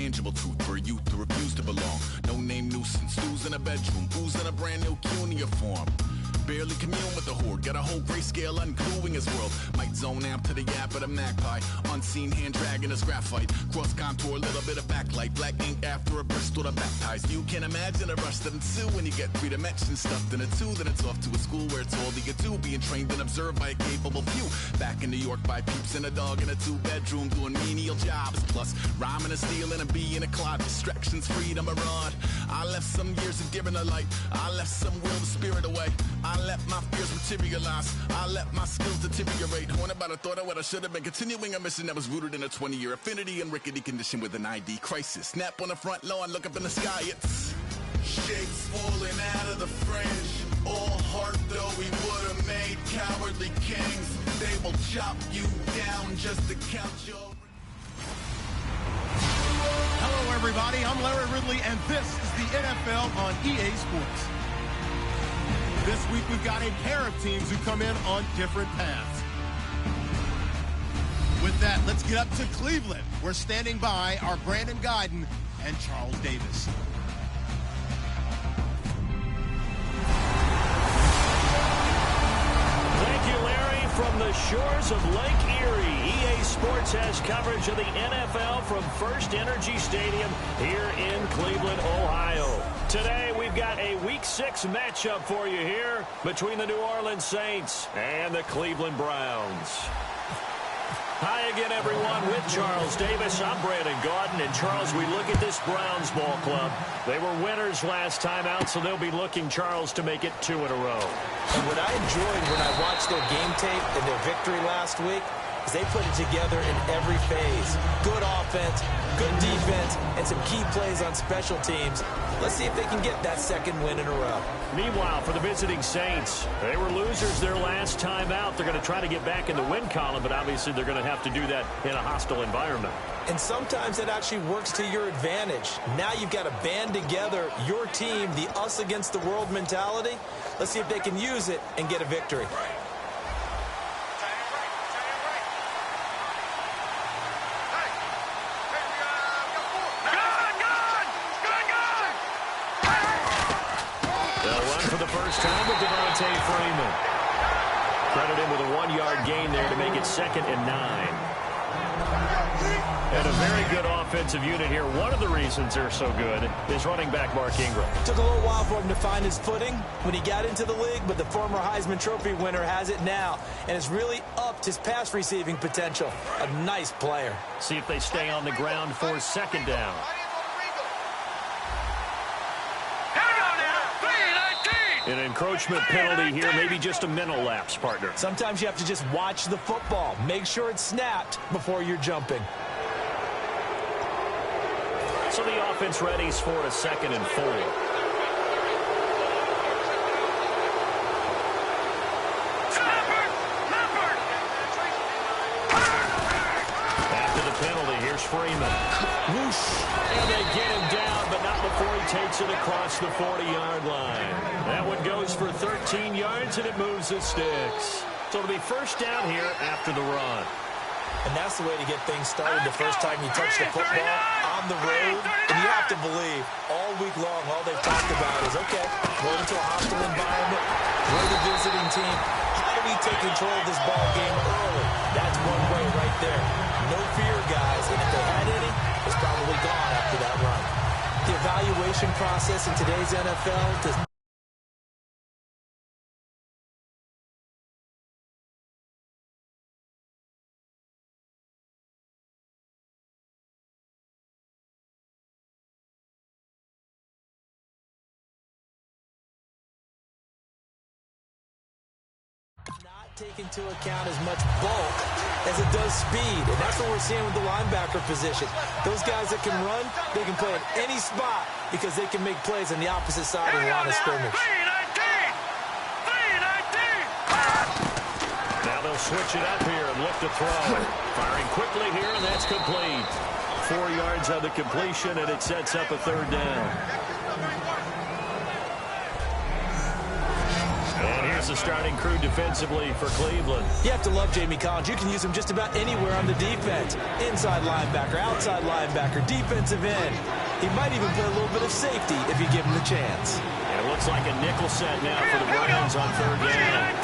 tangible truth for a youth to refuse to belong. No name nuisance, who's in a bedroom, who's in a brand new CUNY uniform. Barely commune with the horde, got a whole grayscale ungluing his world. Might zone amp to the yap of the magpie, unseen hand dragging his graphite. Cross contour, little bit of backlight, black ink after a Bristol to baptize. You can imagine a rush that ensue when you get 3 dimensions stuffed in a 2. Then it's off to a school where it's all you get to, being trained and observed by a capable few. Back in New York by peeps and a dog in a 2-bedroom doing menial jobs. Plus, rhyming and stealing and being a clod, distractions, freedom, a rod. I left some years of giving a light, I left some will the spirit away. I let my fears materialize, I let my skills deteriorate. Haunted by the thought of what I should have been, continuing a mission that was rooted in a 20-year affinity and rickety condition with an ID crisis. Snap on the front lawn, look up in the sky, it's shapes falling out of the fringe. All heart though we would have made cowardly kings. They will chop you down just to count your... Hello everybody, I'm Larry Ridley and this is the NFL on EA Sports. This week we've got a pair of teams who come in on different paths. With that, let's get up to Cleveland. We're standing by our Brandon Guyton and Charles Davis. Thank you, Larry. From the shores of Lake Erie, EA Sports has coverage of the NFL from First Energy Stadium here in Cleveland, Ohio. Today, we've got a Week 6 matchup for you here between the New Orleans Saints and the Cleveland Browns. Hi again, everyone, with Charles Davis. I'm Brandon Guyton. And, Charles, we look at this Browns ball club. They were winners last time out, so they'll be looking, Charles, to make it 2 in a row. And what I enjoyed when I watched their game tape and their victory last week is they put it together in every phase. Good offense, good defense, and some key plays on special teams. Let's see if they can get that 2nd win in a row. Meanwhile, for the visiting Saints, they were losers their last time out. They're going to try to get back in the win column, but obviously they're going to have to do that in a hostile environment. And sometimes that actually works to your advantage. Now you've got to band together your team, the us against the world mentality. Let's see if they can use it and get a victory. Time with Devontae Freeman. Credit him with a 1-yard gain there to make it 2nd and 9. And a very good offensive unit here. One of the reasons they're so good is running back Mark Ingram. Took a little while for him to find his footing when he got into the league, but the former Heisman Trophy winner has it now and has really upped his pass receiving potential. A nice player. See if they stay on the ground for 2nd down. An encroachment penalty here, maybe just a mental lapse, partner. Sometimes you have to just watch the football. Make sure it's snapped before you're jumping. So the offense readies for a 2nd and 4. After the penalty, here's Freeman. Whoosh. And they get him down, but not before he takes it across the 40-yard line. That one goes for 13 yards, and it moves the sticks. So it'll be 1st down here after the run. And that's the way to get things started the first time you touch the football on the road. And you have to believe all week long, all they've talked about is, okay, going into a hostile environment, we're the visiting team. How do we take control of this ball game early? That's one way right there. No fear, guys. And if they had any, it's probably gone after that run. The evaluation process in today's NFL does not. Take into account as much bulk as it does speed, and that's what we're seeing with the linebacker position. Those guys that can run, they can play at any spot because they can make plays on the opposite side of the line of scrimmage. Now they'll switch it up here and look to throw. Firing quickly here, and that's complete. 4 yards on the completion, and it sets up a 3rd down. And here's Here's the starting crew defensively for Cleveland. You have to love Jamie Collins. You can use him just about anywhere on the defense. Inside linebacker, outside linebacker, defensive end. He might even play a little bit of safety if you give him the chance. And it looks like a nickel set now for the Browns on third down.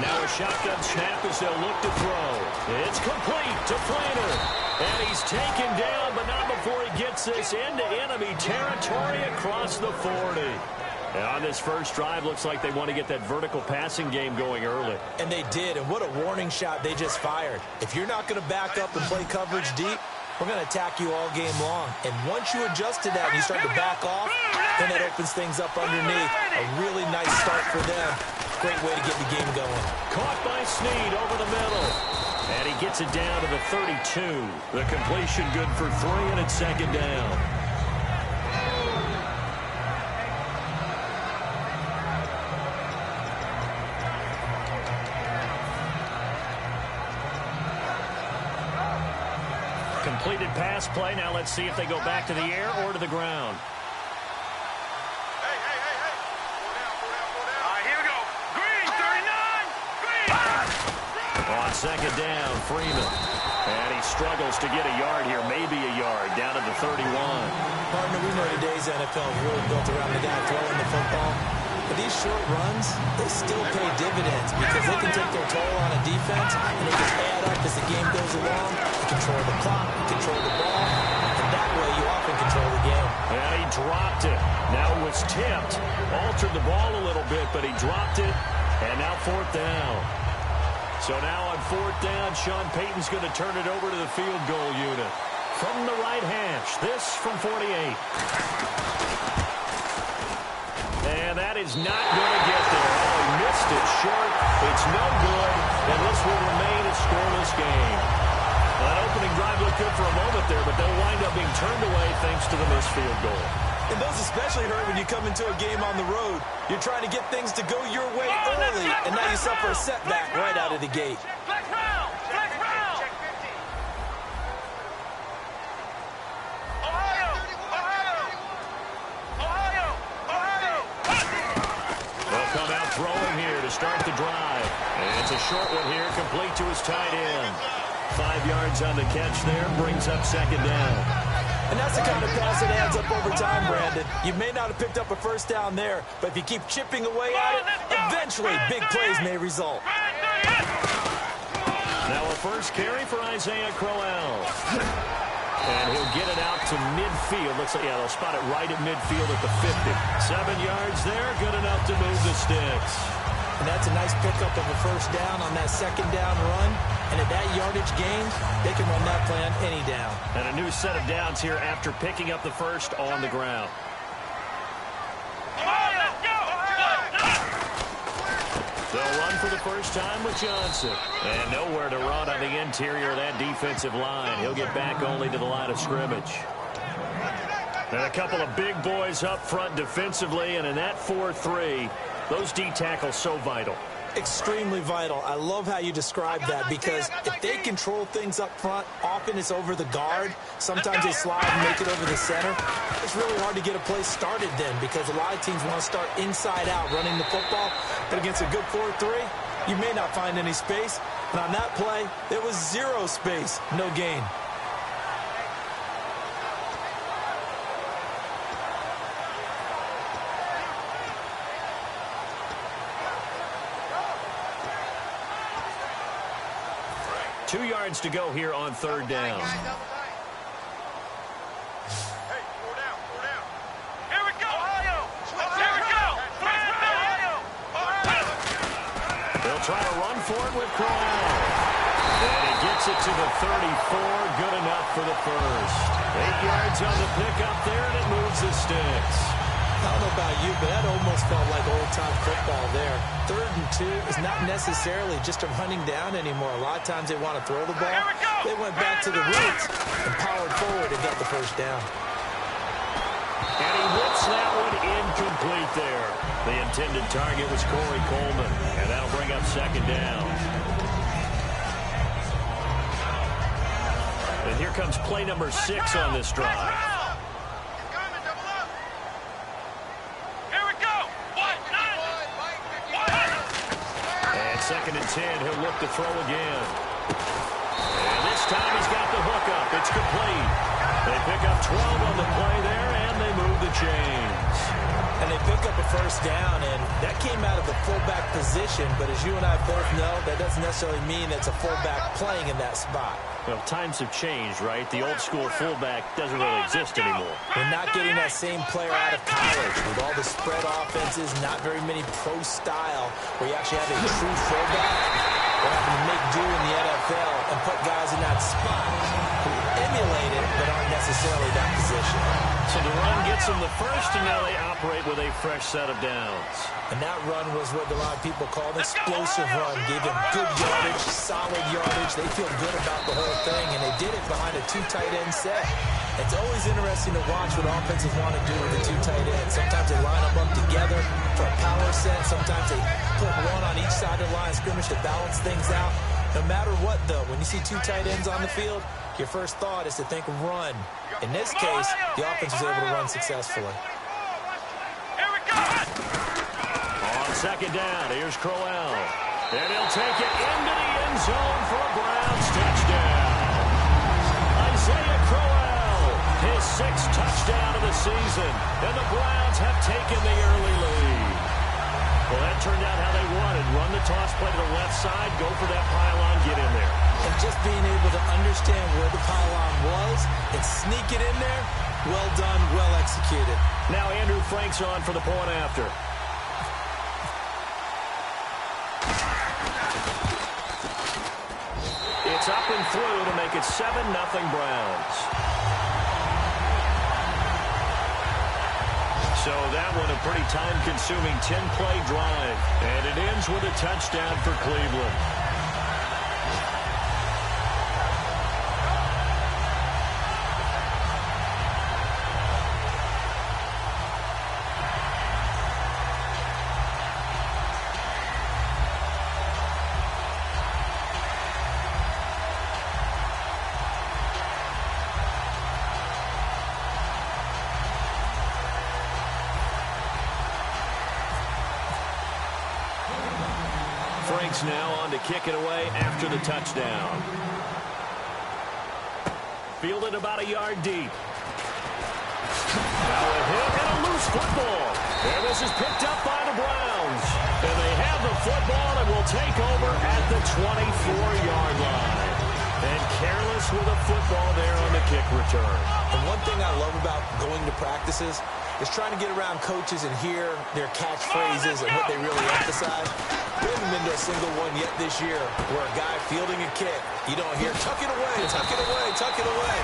Now a shotgun snap as they'll look to throw. It's complete to Flanner. And he's taken down, but not before he gets this into enemy territory across the 40. And on this first drive, looks like they want to get that vertical passing game going early. And they did, and what a warning shot they just fired. If you're not going to back up and play coverage deep, we're going to attack you all game long. And once you adjust to that and you start to back off, then that opens things up underneath. A really nice start for them. Great way to get the game going. Caught by Snead over the middle. And he gets it down to the 32. The completion good for 3, and it's second down. Completed pass play. Now let's see if they go back to the air or to the ground. On second down, Freeman. And he struggles to get a yard here, maybe a yard, down at the 31. Partner, we know today's NFL is really built around the guy throwing the football. But these short runs, they still pay dividends because they can take their toll on a defense and they can add up as the game goes along. You control the clock, you control the ball, and that way you often control the game. And he dropped it. Now it was tipped. Altered the ball a little bit, but he dropped it. And now fourth down. So now on fourth down, Sean Payton's going to turn it over to the field goal unit. From the right hash, this from 48. And that is not going to get there. Oh, he missed it short. It's no good, and this will remain a scoreless game. Well, that opening drive looked good for a moment there, but they'll wind up being turned away thanks to the missed field goal. And those especially hurt when you come into a game on the road. You're trying to get things to go your way early, and now you suffer a setback right out of the gate. They'll come out throwing here to start the drive. And it's a short one here, complete to his tight end. 5 yards on the catch there, brings up second down. And that's the kind of pass that adds up over time, Brandon. You may not have picked up a first down there, but if you keep chipping away at it, eventually big plays may result. Now a first carry for Isaiah Crowell. And he'll get it out to midfield. Looks like, yeah, they'll spot it right at midfield at the 50. 7 yards there, good enough to move the sticks. And that's a nice pickup of a first down on that second down run. And at that yardage gain, they can run that play on any down. And a new set of downs here after picking up the first on the ground. They'll run for the first time with Johnson. And nowhere to run on the interior of that defensive line. He'll get back only to the line of scrimmage. And a couple of big boys up front defensively. And in that 4-3, those D tackles so vital. Extremely vital. I love how you describe that because if they control things up front, often it's over the guard. Sometimes they slide and make it over the center. It's really hard to get a play started then because a lot of teams want to start inside out running the football. But against a good 4-3, you may not find any space. And on that play, there was zero space, no gain. Two yards to go here on third down. Hey, 4 down, 4 down. Here we go, Ohio. Here we go. Ohio. They'll try to run for it with Crowell. And he gets it to the 34. Good enough for the first. 8 yards on the pickup there, and it moves the sticks. I don't know about you, but that almost felt like old-time football there. 3rd and 2 is not necessarily just a running down anymore. A lot of times they want to throw the ball. They went back to the roots and powered forward and got the first down. And he whips that one incomplete there. The intended target was Corey Coleman, and that'll bring up second down. And here comes play number 6 on this drive. Here we go. 2nd and 10. He'll look to throw again. And this time he's got the hook up. It's complete. They pick up 12 on the play there, and they move the chains. And they pick up a first down, and that came out of the fullback position. But as you and I both know, that doesn't necessarily mean it's a fullback playing in that spot. Well, times have changed, right? The old school fullback doesn't really exist anymore. We're not getting that same player out of college with all the spread offenses, not very many pro style where you actually have a true fullback. We're having to make do in the NFL and put guys in that spot who emulate it but aren't necessarily that position. So the run gets them the first, and now they operate with a fresh set of downs. And that run was what a lot of people call an explosive run. Gave them good yardage, solid yardage. They feel good about the whole thing, and they did it behind a 2 tight end set. It's always interesting to watch what offenses want to do with the 2 tight ends. Sometimes they line them up together for a power set. Sometimes they put one on each side of the line of scrimmage to balance things out. No matter what, though, when you see 2 tight ends on the field, your first thought is to think run. In this case, the offense was able to run successfully. On 2nd down, here's Crowell. And he'll take it into the end zone for a Browns touchdown. Isaiah Crowell, his 6th touchdown of the season. And the Browns have taken the early lead. Well, that turned out how they wanted. Run the toss play to the left side, go for that pylon, get in there. And just being able to understand where the pylon was and sneak it in there, well done, well executed. Now Andrew Frank's on for the point after. It's up and through to make it 7-0 Browns. So that one a pretty time-consuming 10-play drive. And it ends with a touchdown for Cleveland. Frank's now on to kick it away after the touchdown. Fielded about a yard deep. Now a hit and a loose football. And this is picked up by the Browns. And they have the football and will take over at the 24-yard line. And careless with a football there on the kick return. And one thing I love about going to practices is trying to get around coaches and hear their catchphrases and what they really emphasize. We haven't been to a single one yet this year where a guy fielding a kick, you don't hear, tuck it away, tuck it away, tuck it away.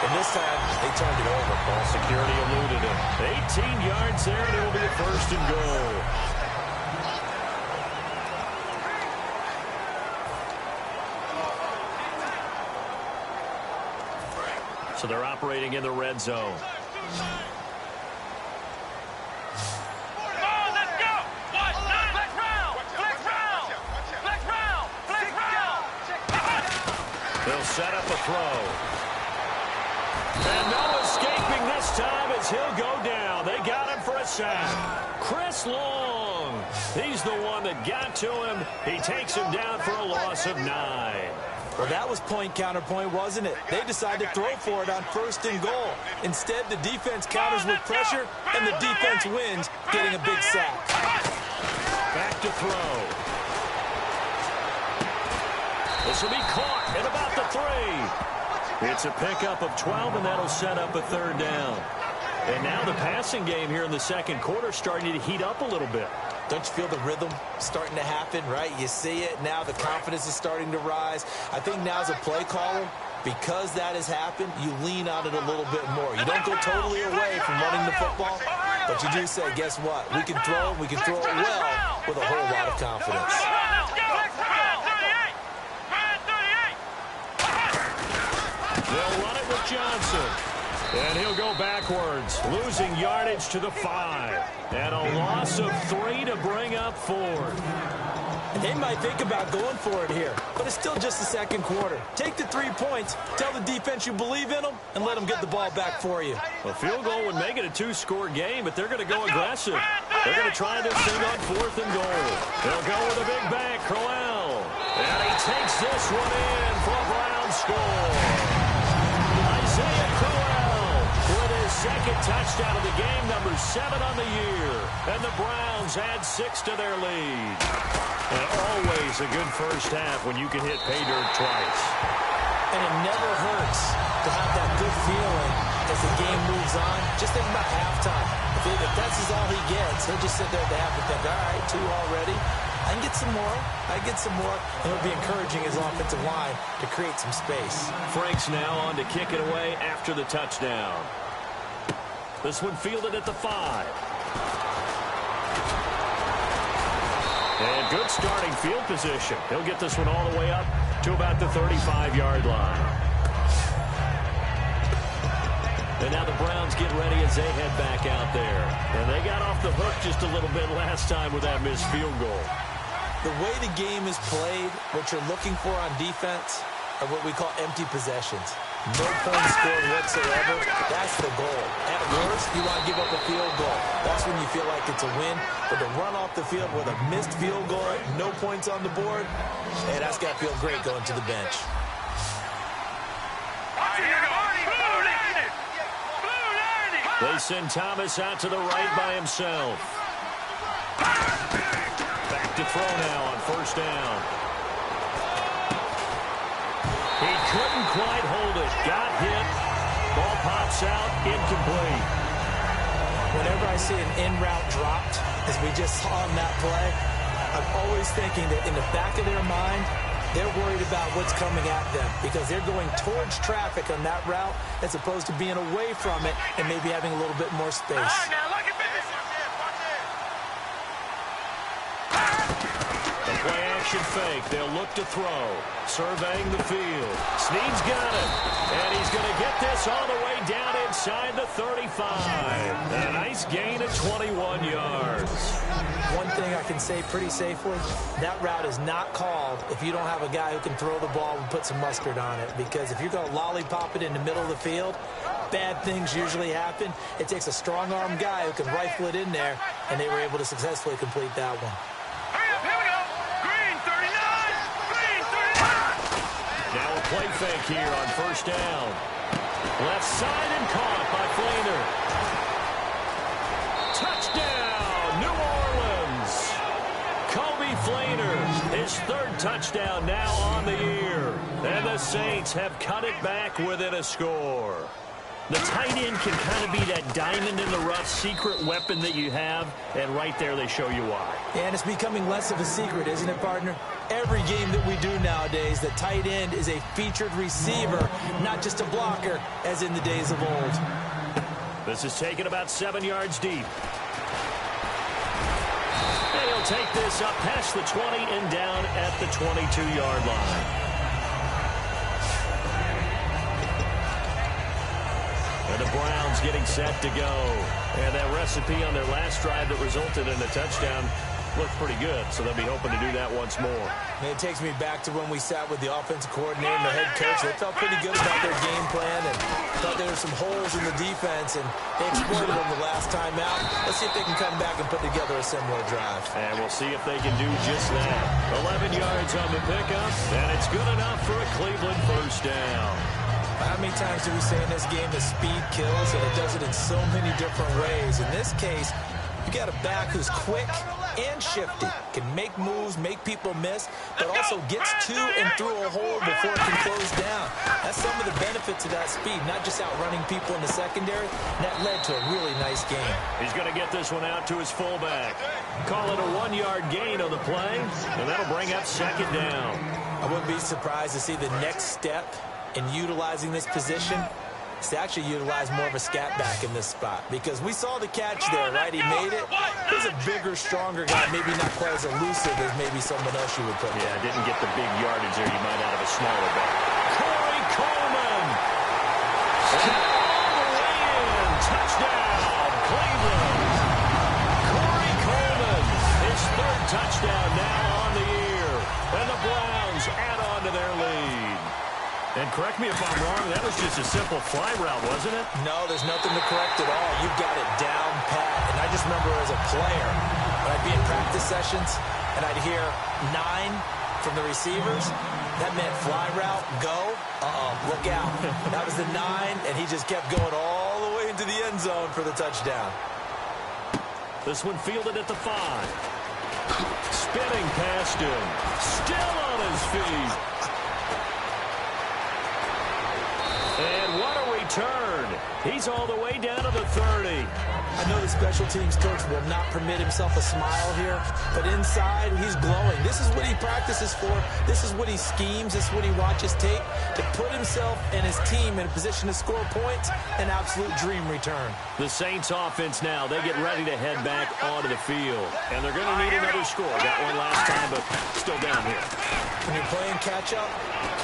And this time, they turned it over. Ball security eluded him. 18 yards there, and it will be a 1st and goal. So they're operating in the red zone. They'll set up a throw. And no escaping this time as he'll go down. They got him for a sack. Chris Long. He's the one that got to him. He takes him down for a loss of 9. Well, that was point counterpoint, wasn't it? They decided to throw for it on 1st and goal. Instead, the defense counters with pressure, and the defense wins, getting a big sack. Back to throw. This will be caught at about the 3. It's a pickup of 12, and that'll set up a 3rd down. And now the passing game here in the 2nd quarter starting to heat up a little bit. Don't you feel the rhythm starting to happen, right? You see it now. The confidence is starting to rise. I think now as a play caller, because that has happened, you lean on it a little bit more. You don't go totally away from running the football, but you do say, guess what? We can throw it well with a whole lot of confidence. They'll run it with Johnson. And he'll go backwards, losing yardage to the 5. And a loss of 3 to bring up 4th. They might think about going for it here, but it's still just the 2nd quarter. Take the 3 points, tell the defense you believe in them, and let them get the ball back for you. A field goal would make it a 2-score game, but they're going to go aggressive. They're going to try this thing on 4th and goal. They'll go with a big bang, Crowell. And he takes this one in for a Browns score. Isaiah Crowell with his second touchdown of the game, number 7 on the year. And the Browns add 6 to their lead. And always a good first half when you can hit pay dirt twice. And it never hurts to have that good feeling as the game moves on. Just think about halftime. If that's all he gets, he'll just sit there at the half and think, all right, 2 already. I can get some more. I get some more. And it'll be encouraging his offensive line to create some space. Frank's now on to kick it away after the touchdown. This one fielded at the 5. And good starting field position. He'll get this one all the way up to about the 35-yard line. And now the Browns get ready as they head back out there. And they got off the hook just a little bit last time with that missed field goal. The way the game is played, what you're looking for on defense are what we call empty possessions. No points scored whatsoever. That's the goal. At worst, you want to give up a field goal. That's when you feel like it's a win. But to run off the field with a missed field goal, no points on the board, hey, that's got to feel great going to the bench. They send Thomas out to the right by himself. Back to throw now on 1st down. He couldn't quite hold it. Got hit. Ball pops out. Incomplete. Whenever I see an in-route dropped, as we just saw on that play, I'm always thinking that in the back of their mind, they're worried about what's coming at them because they're going towards traffic on that route as opposed to being away from it and maybe having a little bit more space. The play-action fake. They'll look to throw. Surveying the field. Snead's got it. And he's going to get this all the way down inside the 35. A nice gain of 21 yards. One thing I can say pretty safely, that route is not called if you don't have a guy who can throw the ball and put some mustard on it. Because if you're going to lollipop it in the middle of the field, bad things usually happen. It takes a strong-arm guy who can rifle it in there, and they were able to successfully complete that one. Here we go. Green 39. Green 39. Now a play fake here on 1st down. Left side and caught by Flainer. Touchdown, New Orleans. Kobe Flainer, his 3rd touchdown now on the year. And the Saints have cut it back within a score. The tight end can kind of be that diamond in the rough secret weapon that you have, and right there they show you why. And it's becoming less of a secret, isn't it, partner? Every game that we do nowadays, the tight end is a featured receiver, not just a blocker, as in the days of old. This is taken about 7 yards deep. And he'll take this up past the 20 and down at the 22-yard line. And the Browns getting set to go. And that recipe on their last drive that resulted in a touchdown looked pretty good, so they'll be hoping to do that once more. And it takes me back to when we sat with the offensive coordinator and the head coach. They felt pretty good about their game plan and thought there were some holes in the defense, and they exploited them the last time out. Let's see if they can come back and put together a similar drive. And we'll see if they can do just that. 11 yards on the pickup, and it's good enough for a Cleveland 1st down. How many times do we say in this game that speed kills, and it does it in so many different ways? In this case, you got a back who's quick and shifty, can make moves, make people miss, but also gets to and through a hole before it can close down. That's some of the benefits of that speed, not just outrunning people in the secondary. And that led to a really nice game. He's going to get this one out to his fullback. Call it a 1-yard gain on the play, and that'll bring up 2nd down. I wouldn't be surprised to see the next step in utilizing this position is to actually utilize more of a scat back in this spot, because we saw the catch there, right? He made it. He's a bigger, stronger guy, maybe not quite as elusive as maybe someone else you would put. Yeah, didn't get the big yardage there you might out of a smaller back. Corey Coleman. All the way in. Touchdown, Cleveland. Corey Coleman, his 3rd touchdown now on the year. And the Browns add on to their lead. And correct me if I'm wrong, that was just a simple fly route, wasn't it? No, there's nothing to correct at all. You've got it down pat. And I just remember as a player, when I'd be in practice sessions and I'd hear 9 from the receivers, that meant fly route, go, look out. That was the 9, and he just kept going all the way into the end zone for the touchdown. This one fielded at the 5. Spinning past him. Still on his feet. And what a return. He's all the way down to the 30. I know the special teams coach will not permit himself a smile here, but inside he's glowing. This is what he practices for. This is what he schemes. This is what he watches tape to put himself and his team in a position to score points. An absolute dream return. The Saints offense now, they get ready to head back onto the field. And they're going to need another score. Got one last time, but still down here. When you're playing catch-up,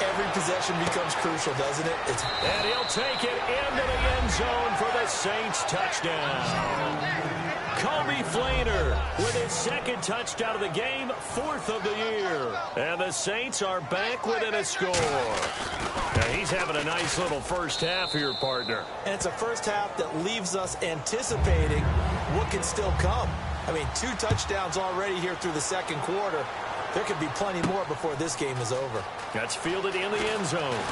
every possession becomes crucial, doesn't it? And he'll take it into the end zone for the Saints touchdown. Kobe Flainer with his second touchdown of the game, 4th of the year. And the Saints are back within a score. Now he's having a nice little first half here, partner. And it's a first half that leaves us anticipating what can still come. I mean, 2 touchdowns already here through the second quarter. There could be plenty more before this game is over. That's fielded in the end zone.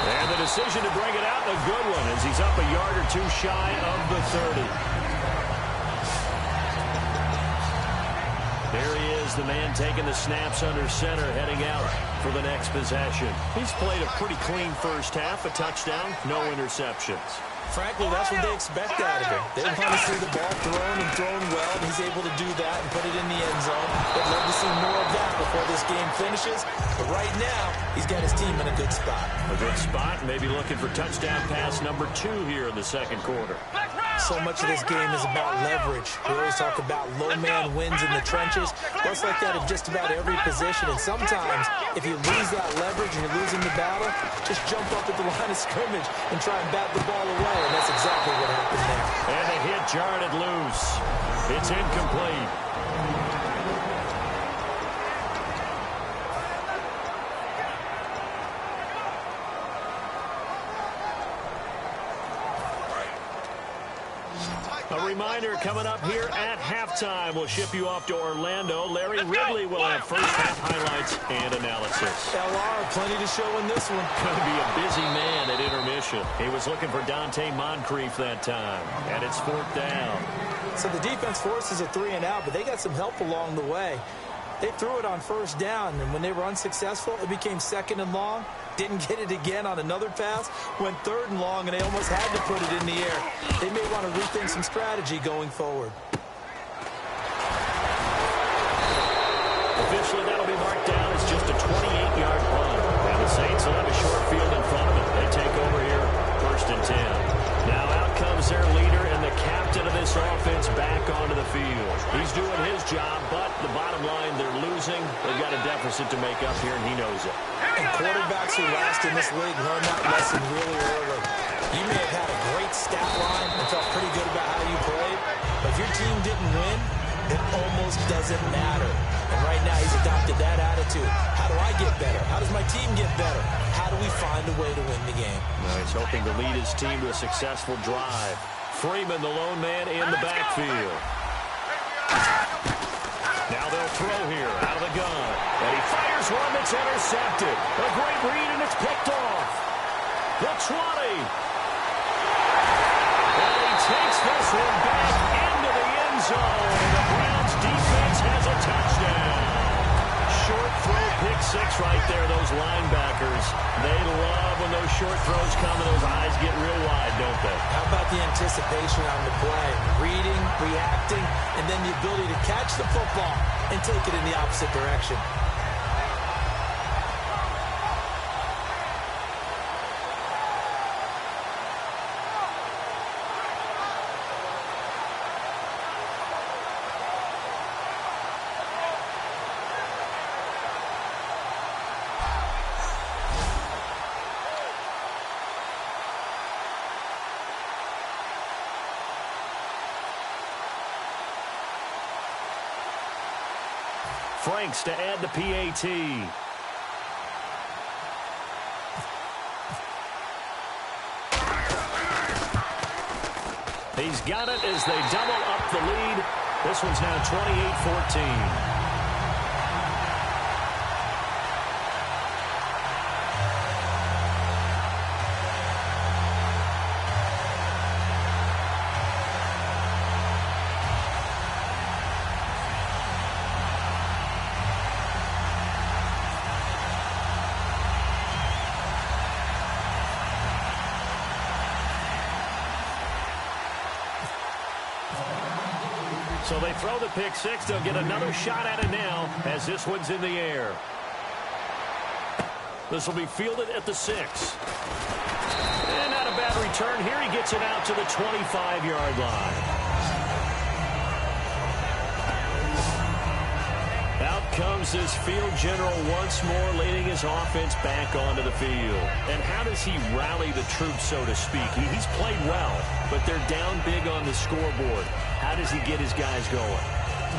And the decision to bring it out, a good one, as he's up a yard or 2 shy of the 30. There he is, the man taking the snaps under center, heading out for the next possession. He's played a pretty clean first half, a touchdown, no interceptions. Frankly, that's what they expect out of him. They want to see the ball thrown well, and he's able to do that and put it in the end zone. They'd love to see more of that before this game finishes. But right now, he's got his team in a good spot. A good spot, maybe looking for touchdown pass number 2 here in the second quarter. So much of this game is about leverage. We always talk about low man wins in the trenches. Well, it's like that in just about every position. And sometimes, if you lose that leverage and you're losing the battle, just jump up at the line of scrimmage and try and bat the ball away. And that's exactly what happened there. And the hit jarred it loose. It's incomplete. A reminder coming up here at halftime. We'll ship you off to Orlando. Larry Ridley will have first half highlights and analysis. LR, plenty to show in this one. Going to be a busy man at intermission. He was looking for Dante Moncrief that time. And it's 4th down. So the defense forces a 3-and-out, but they got some help along the way. They threw it on first down, and when they were unsuccessful, it became 2nd and long. Didn't get it again on another pass. Went 3rd and long, and they almost had to put it in the air. They may want to rethink some strategy going forward. Officially, that'll be marked down as just a 28-yard punt. And the Saints will have a short field in front of them. They take over here, 1st and 10. Now out comes their leader and the captain of this offense back onto the field. He's doing his job, but the bottom line, they're losing. They've got a deficit to make up here, and he knows it. And quarterbacks who last in this league learn that lesson really early. You may have had a great stat line and felt pretty good about how you played, but if your team didn't win, it almost doesn't matter. And right now, he's adopted that attitude. How do I get better? How does my team get better? How do we find a way to win the game? Well, he's hoping to lead his team to a successful drive. Freeman, the lone man in the backfield. Now they'll throw here out of the gun. And he fires one that's intercepted. A great read, and it's picked off. The 20. And he takes this one back into the end zone. And the Browns defense has a touchdown. Short throw, pick 6 right there. Those linebackers, they love when those short throws come and those eyes get real wide, don't they? How about the anticipation on the play? Reading, reacting, and then the ability to catch the football and take it in the opposite direction. Franks to add the PAT. He's got it as they double up the lead. This one's now 28-14. So they throw the pick six. They'll get another shot at it now as this one's in the air. This will be fielded at the 6. And not a bad return here. He gets it out to the 25-yard line. Out comes this field general once more, leading his offense back onto the field. And how does he rally the troops, so to speak? He's played well, but they're down big on the scoreboard. How does he get his guys going?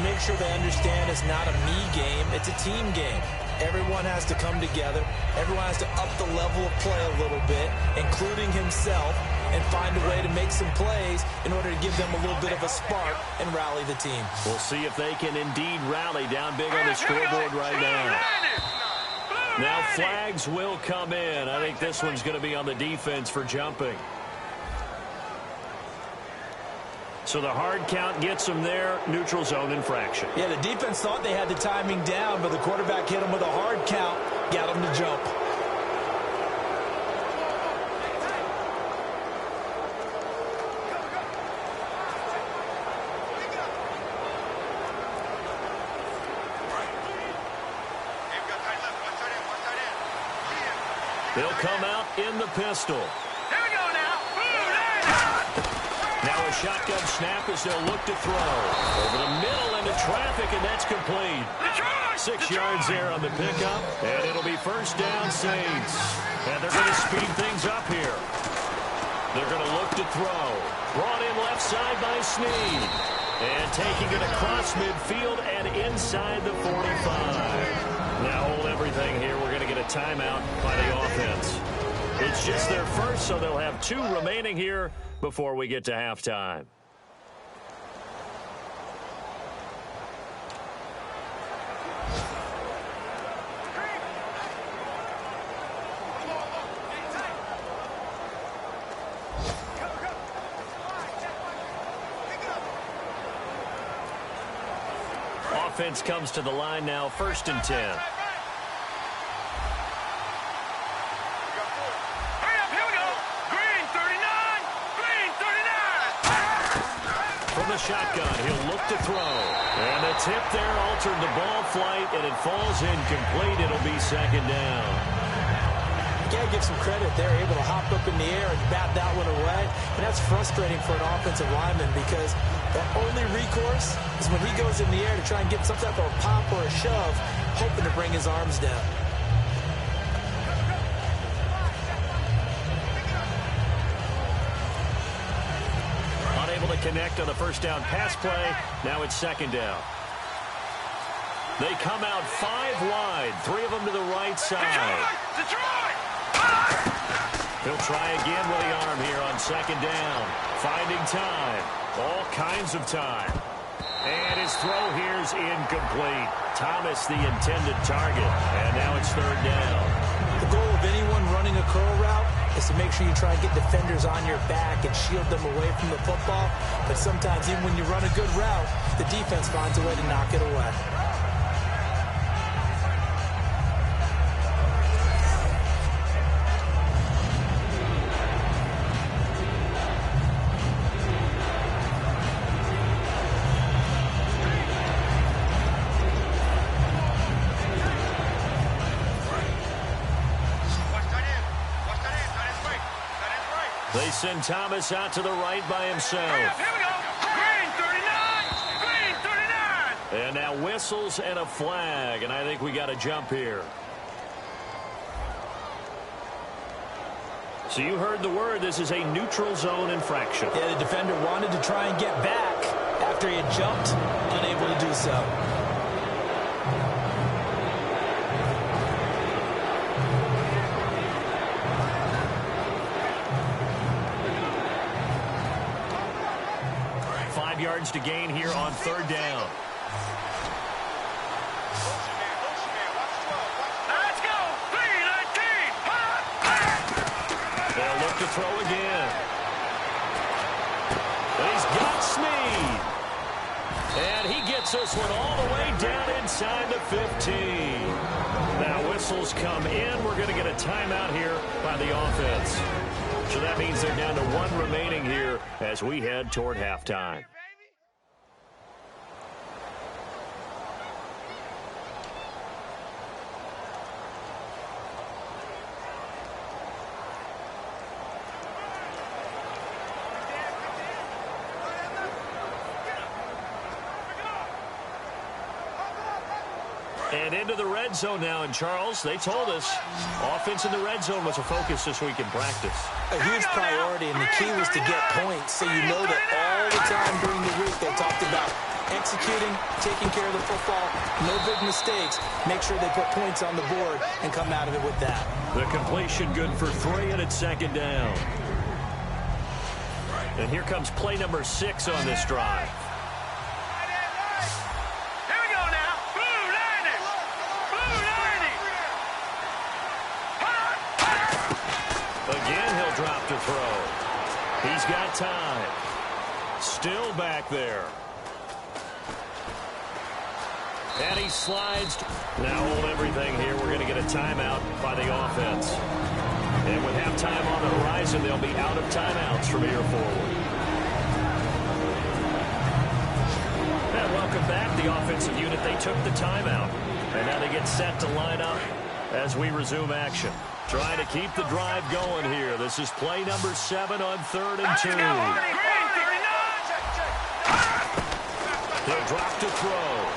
Make sure they understand it's not a me game, it's a team game. Everyone has to come together. Everyone has to up the level of play a little bit, including himself, and find a way to make some plays in order to give them a little bit of a spark and rally the team. We'll see if they can indeed rally down big on the scoreboard right now. Now flags will come in. I think this one's going to be on the defense for jumping. So the hard count gets them there. Neutral zone infraction. Yeah, the defense thought they had the timing down, but the quarterback hit him with a hard count, got him to jump. They'll come out in the pistol. Here we go now. Now a shotgun snap as they'll look to throw. Over the middle into traffic, and that's complete. 6 yards there on the pickup, and it'll be first down Saints. And they're going to speed things up here. They're going to look to throw. Brought in left side by Snead. And taking it across midfield and inside the 45. Now hold everything here. We're going to get a timeout by the offense. It's just their first, so they'll have 2 remaining here before we get to halftime. Offense comes to the line now, 1st and 10. Shotgun, he'll look to throw. And the tip there altered the ball flight, and it falls incomplete. It'll be 2nd down. You gotta give some credit. They're able to hop up in the air and bat that one away. And that's frustrating for an offensive lineman because the only recourse is when he goes in the air to try and get some type of a pop or a shove, hoping to bring his arms down. To connect on the first down pass play. Now it's 2nd down. They come out 5 wide, 3 of them to the right side. He'll try again with the arm here on 2nd down. Finding time. All kinds of time. And his throw here is incomplete. Thomas the intended target. And now it's 3rd down. The goal of anyone running a curl route is to make sure you try and get defenders on your back and shield them away from the football. But sometimes even when you run a good route, the defense finds a way to knock it away. They send Thomas out to the right by himself. Here we go. Green 39. Green 39. And now whistles and a flag. And I think we got to jump here. So you heard the word. This is a neutral zone infraction. Yeah, the defender wanted to try and get back after he had jumped, unable to do so. yards to gain here on third down. Let's go! 3-19! They'll look to throw again. He's got Snead. And he gets this one all the way down inside the 15. Now whistles come in. We're going to get a timeout here by the offense. So that means they're down to one remaining here as we head toward halftime. And into the red zone now. And Charles, they told us offense in the red zone was a focus this week in practice. A huge priority, and the key was to get points. So you know that all the time during the week they talked about executing, taking care of the football, no big mistakes. Make sure they put points on the board and come out of it with that. The completion good for 3, and it's second down. And here comes play number 6 on this drive. Again, he'll drop to throw. He's got time. Still back there. And he slides. Now hold everything here. We're going to get a timeout by the offense. And with halftime on the horizon, they'll be out of timeouts from here forward. And welcome back, the offensive unit. They took the timeout. And now they get set to line up as we resume action. Trying to keep the drive going here. This is play number 7 on 3rd and 2. He'll drop to throw.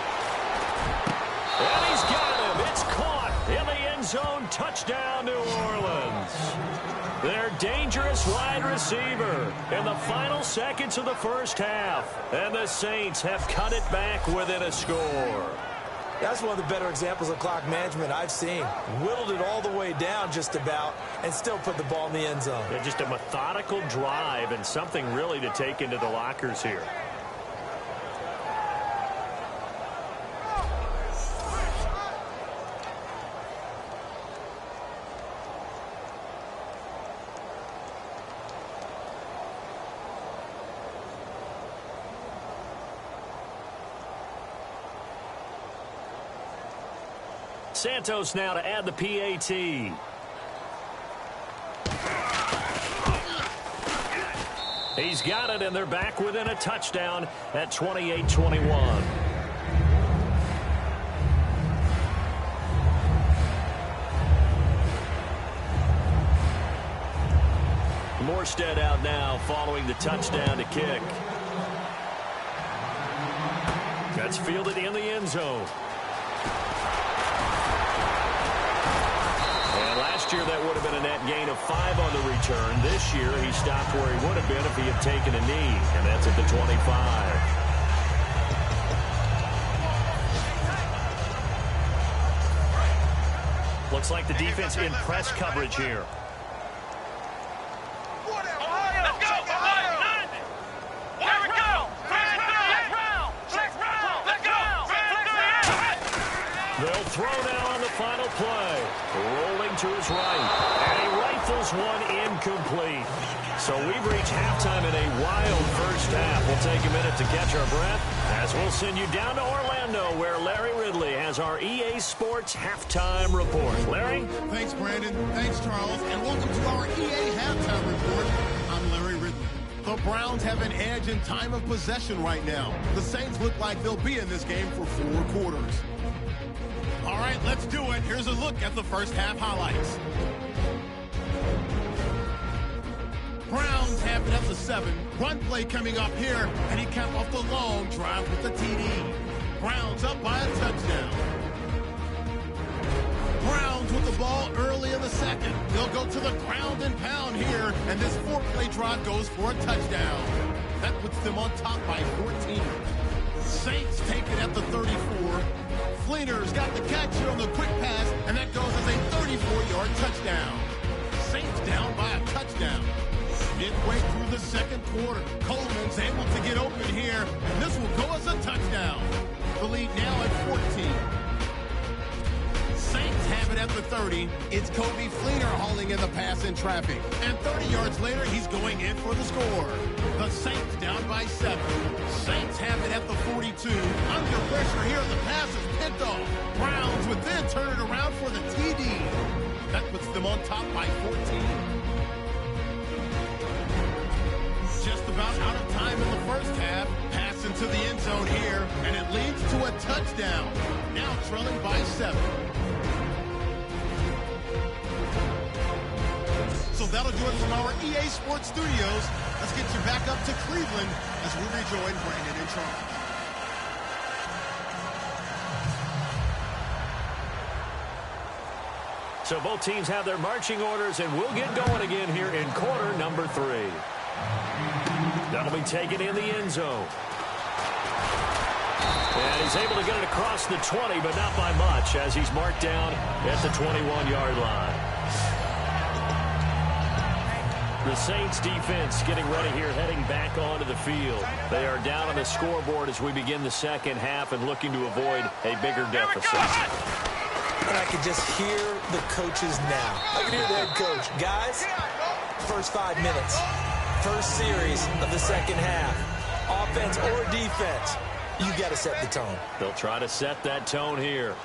And he's got him. It's caught in the end zone. Touchdown, New Orleans. Their dangerous wide receiver in the final seconds of the first half. And the Saints have cut it back within a score. That's one of the better examples of clock management I've seen. Whittled it all the way down just about and still put the ball in the end zone. Yeah, just a methodical drive and something really to take into the lockers here. Santos now to add the PAT. He's got it, and they're back within a touchdown at 28-21. Morstead out now following the touchdown to kick. That's fielded in the end zone. Last year, that would have been a net gain of 5 on the return. This year, he stopped where he would have been if he had taken a knee, and that's at the 25. Looks like the defense in press coverage here. They'll throw now on the final play. Rolling to his right. And he rifles one incomplete. So we've reached halftime in a wild first half. We'll take a minute to catch our breath as we'll send you down to Orlando where Larry Ridley has our EA Sports halftime report. Larry? Thanks, Brandon. Thanks, Charles. And welcome to our EA halftime report. I'm Larry Ridley. The Browns have an edge in time of possession right now. The Saints look like they'll be in this game for 4 quarters. All right, let's do it. Here's a look at the first half highlights. Browns have it at the 7. Run play coming up here, and he capped off the long drive with the TD. Browns up by a touchdown. Browns with the ball early in the second. They'll go to the ground and pound here, and this 4-play drive goes for a touchdown. That puts them on top by 14. Saints take it at the 34. Fleener's got the catch here on the quick pass, and that goes as a 34-yard touchdown. Saints down by a touchdown. Midway through the second quarter, Coleman is able to get open here, and this will go as a touchdown. The lead now at 14. Saints have it at the 30. It's Kobe Fleener hauling in the pass in traffic. And 30 yards later, he's going in for the score. The Saints down by 7. Saints have it at the 42. Under pressure here, the pass is picked off. Browns would then turn it around for the TD. That puts them on top by 14. Just about out of time in the first half. Pass into the end zone here, and it leads to a touchdown. Now trailing by 7. So that'll do it from our EA Sports Studios. Let's get you back up to Cleveland as we rejoin Brandon and Charles. So both teams have their marching orders, and we'll get going again here in quarter number 3. That'll be taken in the end zone. And he's able to get it across the 20, but not by much, as he's marked down at the 21-yard line. The Saints defense getting ready here, heading back onto the field. They are down on the scoreboard as we begin the second half and looking to avoid a bigger deficit. And I can just hear the coaches now. I can hear the head coach. Guys, first 5 minutes, first series of the second half, offense or defense, you got to set the tone. They'll try to set that tone here.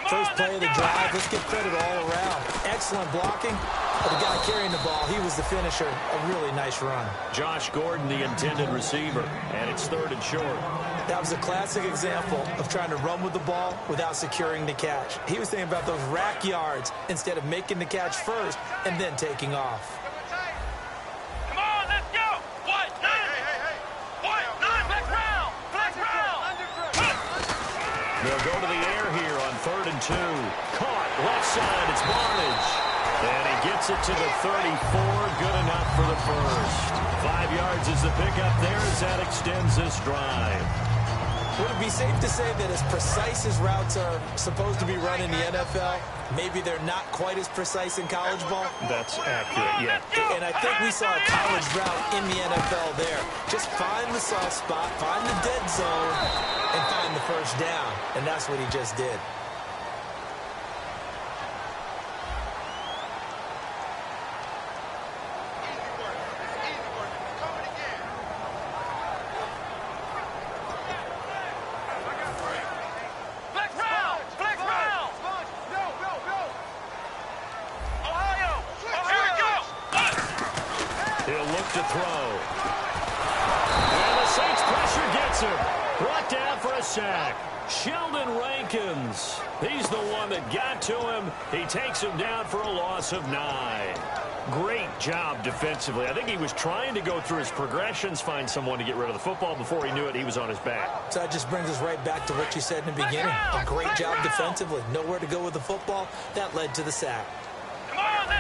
First play of the drive, let's give credit all around. Excellent blocking. But the guy carrying the ball, he was the finisher. A really nice run. Josh Gordon, the intended receiver, and it's 3rd and short. That was a classic example of trying to run with the ball without securing the catch. He was thinking about those rack yards instead of making the catch first and then taking off. Come on, let's go! What? Hey. What? Black round! They'll go to the air here on 3rd and 2. Caught, left side, it's Barnage. And he gets it to the 34, good enough for the first. 5 yards is the pickup there as that extends this drive. Would it be safe to say that as precise as routes are supposed to be run in the NFL, maybe they're not quite as precise in college ball? That's accurate, yeah. And I think we saw a college route in the NFL there. Just find the soft spot, find the dead zone, and find the first down. And that's what he just did. To throw. And the Saints pressure gets him. Brought down for a sack. Sheldon Rankins. He's the one that got to him. He takes him down for a loss of 9. Great job defensively. I think he was trying to go through his progressions, find someone to get rid of the football. Before he knew it, he was on his back. So that just brings us right back to what you said in the beginning. A great job defensively. Nowhere to go with the football. That led to the sack.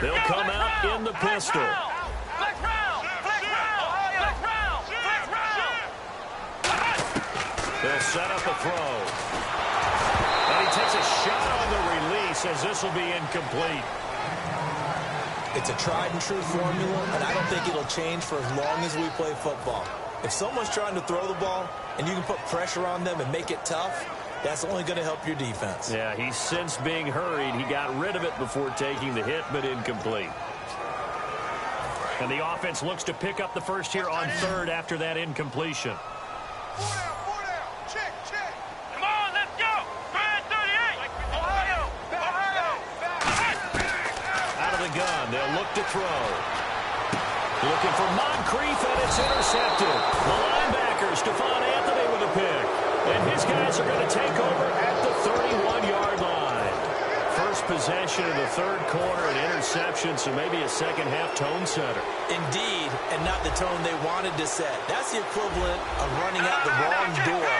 They'll come out in the pistol. They'll set up a throw. And he takes a shot on the release as this will be incomplete. It's a tried and true formula, and I don't think it'll change for as long as we play football. If someone's trying to throw the ball and you can put pressure on them and make it tough, that's only going to help your defense. Yeah, he's since being hurried. He got rid of it before taking the hit, but incomplete. And the offense looks to pick up the first here on 3rd after that incompletion. Gun. They'll look to throw. Looking for Moncrief, and it's intercepted. The linebacker, Stephon Anthony, with a pick. And his guys are going to take over at the 31-yard line. First possession of the 3rd quarter, an interception, so maybe a second-half tone setter. Indeed, and not the tone they wanted to set. That's the equivalent of running out the wrong door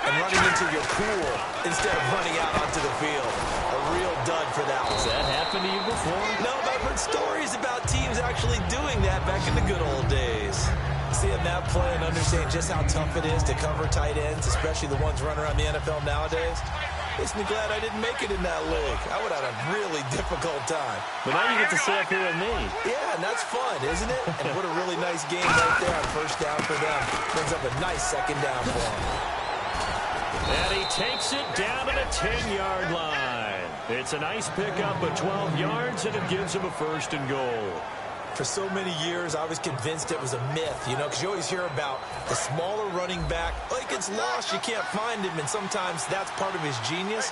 and running into your pool instead of running out onto the field. A real dud for that one. Has that happened to you before? No, but I've heard stories about teams actually doing that back in the good old days. Seeing that play and understanding just how tough it is to cover tight ends, especially the ones running around the NFL nowadays, Isn't he glad I didn't make it in that league? I would have had a really difficult time. But now you get to sit up here with me. Yeah, and that's fun, isn't it? And what a really nice game right there on first down for them. Brings up a nice second down for him. And he takes it down to the 10-yard line. It's a nice pickup of 12 yards, and it gives him a 1st and goal. For so many years, I was convinced it was a myth, you know, because you always hear about the smaller running back. Oh, he gets lost, you can't find him, and sometimes that's part of his genius.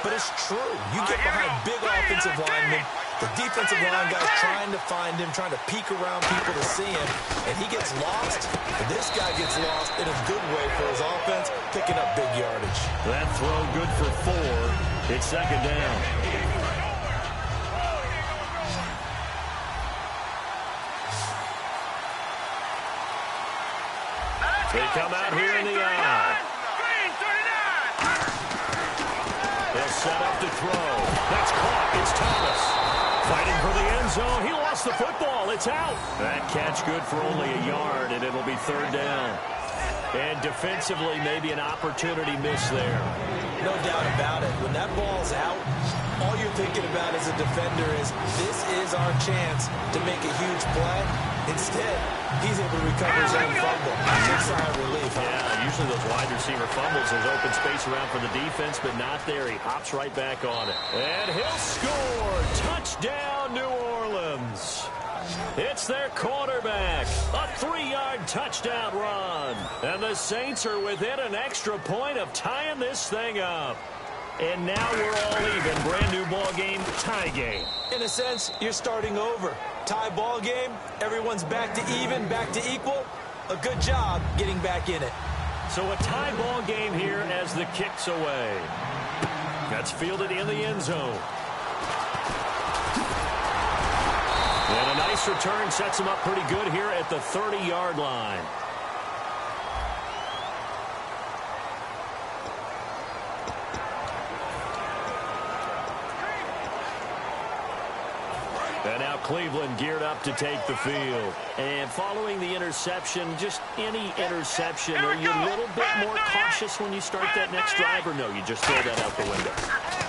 But it's true. You get behind big offensive linemen, the defensive line guy's trying to find him, trying to peek around people to see him, and he gets lost, and this guy gets lost in a good way for his offense, picking up big yardage. That throw good for 4. It's second down. They come out here in the eye. They'll set up to throw. That's caught. It's Thomas. Fighting for the end zone. He lost the football. It's out. That catch good for only a yard, and it'll be 3rd down. And defensively, maybe an opportunity miss there. No doubt about it. When that ball's out, all you're thinking about as a defender is, this is our chance to make a huge play. Instead, he's able to recover his own fumble. Big sigh of relief. Yeah, usually those wide receiver fumbles, there's open space around for the defense, but not there. He hops right back on it. And he'll score. Touchdown, New Orleans. It's their quarterback. A 3-yard touchdown run. And the Saints are within an extra point of tying this thing up. And now we're all even. Brand new ball game, tie game. In a sense, you're starting over. Tie ball game, everyone's back to even, back to equal. A good job getting back in it. So a tie ball game here as the kick's away. That's fielded in the end zone. And a nice return sets him up pretty good here at the 30-yard line. And now Cleveland geared up to take the field. And following the interception, just any interception, are you a little bit more cautious when you start that next drive, or no, you just throw that out the window?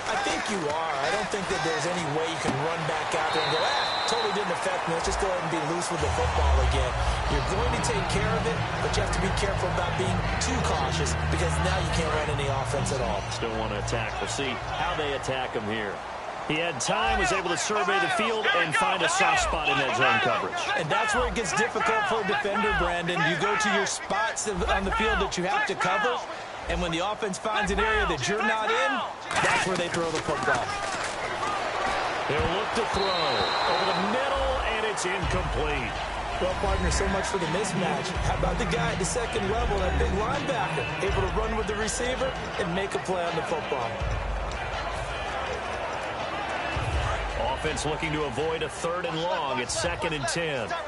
I think you are. I don't think that there's any way you can run back out there and go, totally didn't affect me. Let's just go ahead and be loose with the football again. You're going to take care of it, but you have to be careful about being too cautious because now you can't run any offense at all. Still want to attack. We'll see how they attack him here. He had time, was able to survey the field and find a soft spot in that zone coverage. And that's where it gets difficult for a defender, Brandon. You go to your spots on the field that you have to cover, and when the offense finds an area that you're not in, that's where they throw the football. They'll look to throw over the middle, and it's incomplete. Well, partner, so much for the mismatch. How about the guy at the second level, that big linebacker, able to run with the receiver and make a play on the football? Offense looking to avoid a 3rd and long. It's 2nd and 10. Come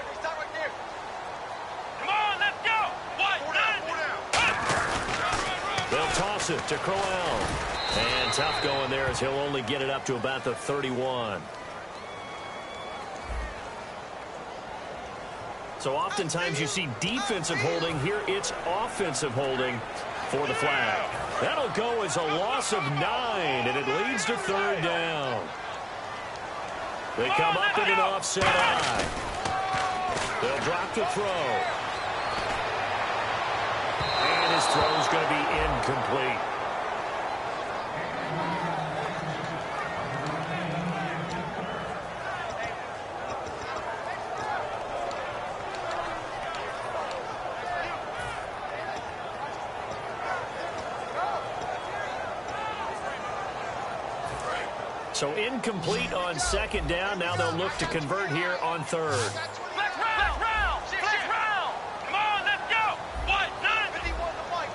on, let's go. They'll toss it to Crowell. And tough going there as he'll only get it up to about the 31. So oftentimes you see defensive holding. Here it's offensive holding for the flag. That'll go as a loss of 9, and it leads to 3rd down. They come up in an offset eye. They'll drop the throw. And his throw's going to be incomplete. So incomplete on 2nd down. Now they'll look to convert here on 3rd. Flex round. Come on, let's go. What? 9.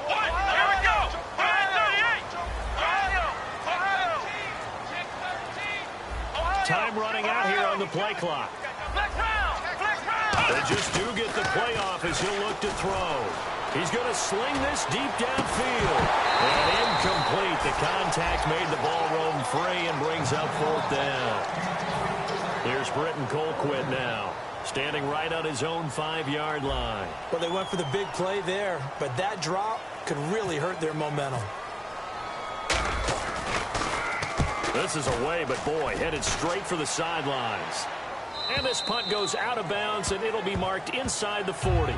What? Here we go. 38. Time running out here on the play clock. Flex round. They just do get the play off as he'll look to throw. He's going to sling this deep downfield. And incomplete. The contact made the ball roam free and brings up 4th down. Here's Britton Colquitt now, standing right on his own 5-yard line. Well, they went for the big play there, but that drop could really hurt their momentum. This is away, but boy, headed straight for the sidelines. And this punt goes out of bounds, and it'll be marked inside the 40.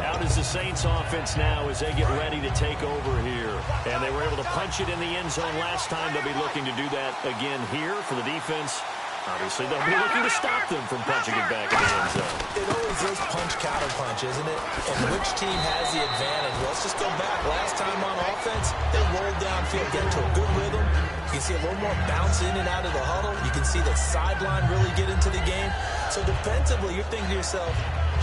Out is the Saints offense now as they get ready to take over here. And they were able to punch it in the end zone last time. They'll be looking to do that again here for the defense. Obviously, they'll be looking to stop them from punching it back in the end zone. It always is punch-counter-punch, isn't it? And which team has the advantage? Let's just go back. Last time on offense, they rolled downfield, get into a good rhythm. You can see a little more bounce in and out of the huddle. You can see the sideline really get into the game. So defensively, you're thinking to yourself,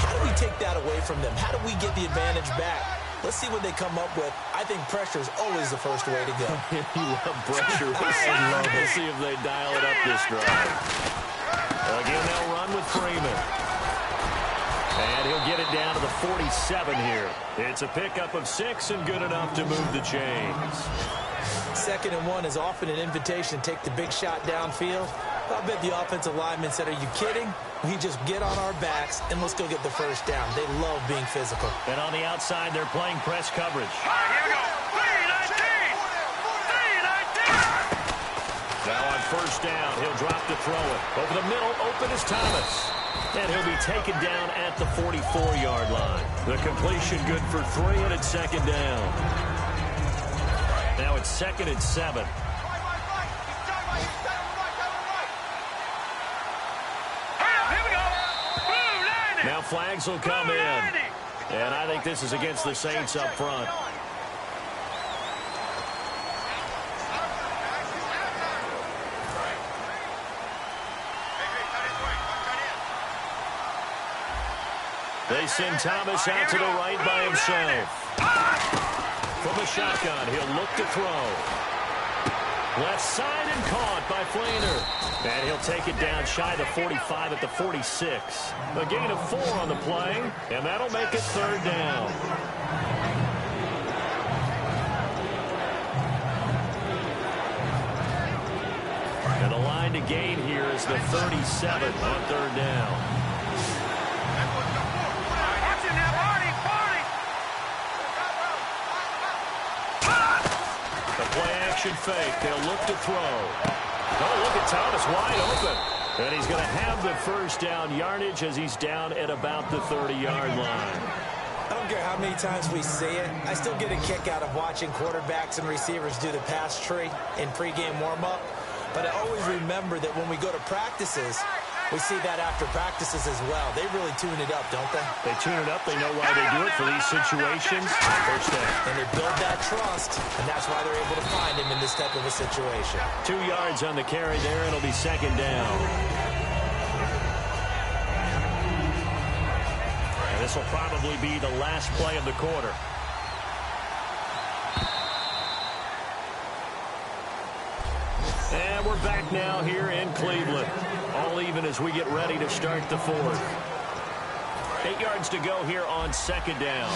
how do we take that away from them? How do we get the advantage back? Let's see what they come up with. I think pressure is always the first way to go. You love pressure. We'll see if they dial it up this drive. Again, they'll run with Freeman. And he'll get it down to the 47 here. It's a pickup of 6 and good enough to move the chains. 2nd and 1 is often an invitation to take the big shot downfield. I bet the offensive lineman said, are you kidding? We just get on our backs and let's go get the first down. They love being physical. And on the outside, they're playing press coverage. All right, here we go. 3-19. Now on first down, he'll drop to throw it. Over the middle, open is Thomas. And he'll be taken down at the 44-yard line. The completion good for 3, and it's 2nd down. Now it's 2nd and 7. Now flags will come in. And I think this is against the Saints up front. They send Thomas out to the right by himself. From the shotgun, he'll look to throw. Left side and caught by Flainer. And he'll take it down shy of the 45 at the 46. A gain of 4 on the play, and that'll make it 3rd down. And the line to gain here is the 37 on 3rd down. Play-action fake. They'll look to throw. Oh, look at Thomas wide open. And he's going to have the first down yardage as he's down at about the 30-yard line. I don't care how many times we see it. I still get a kick out of watching quarterbacks and receivers do the pass tree in pregame warm-up. But I always remember that when we go to practices, we see that after practices as well. They really tune it up, don't they? They tune it up. They know why they do it for these situations. First down. And they build that trust, and that's why they're able to find him in this type of a situation. 2 yards on the carry there. It'll be 2nd down. And this will probably be the last play of the quarter. And we're back now here in Cleveland. All even as we get ready to start the 4th. 8 yards to go here on 2nd down.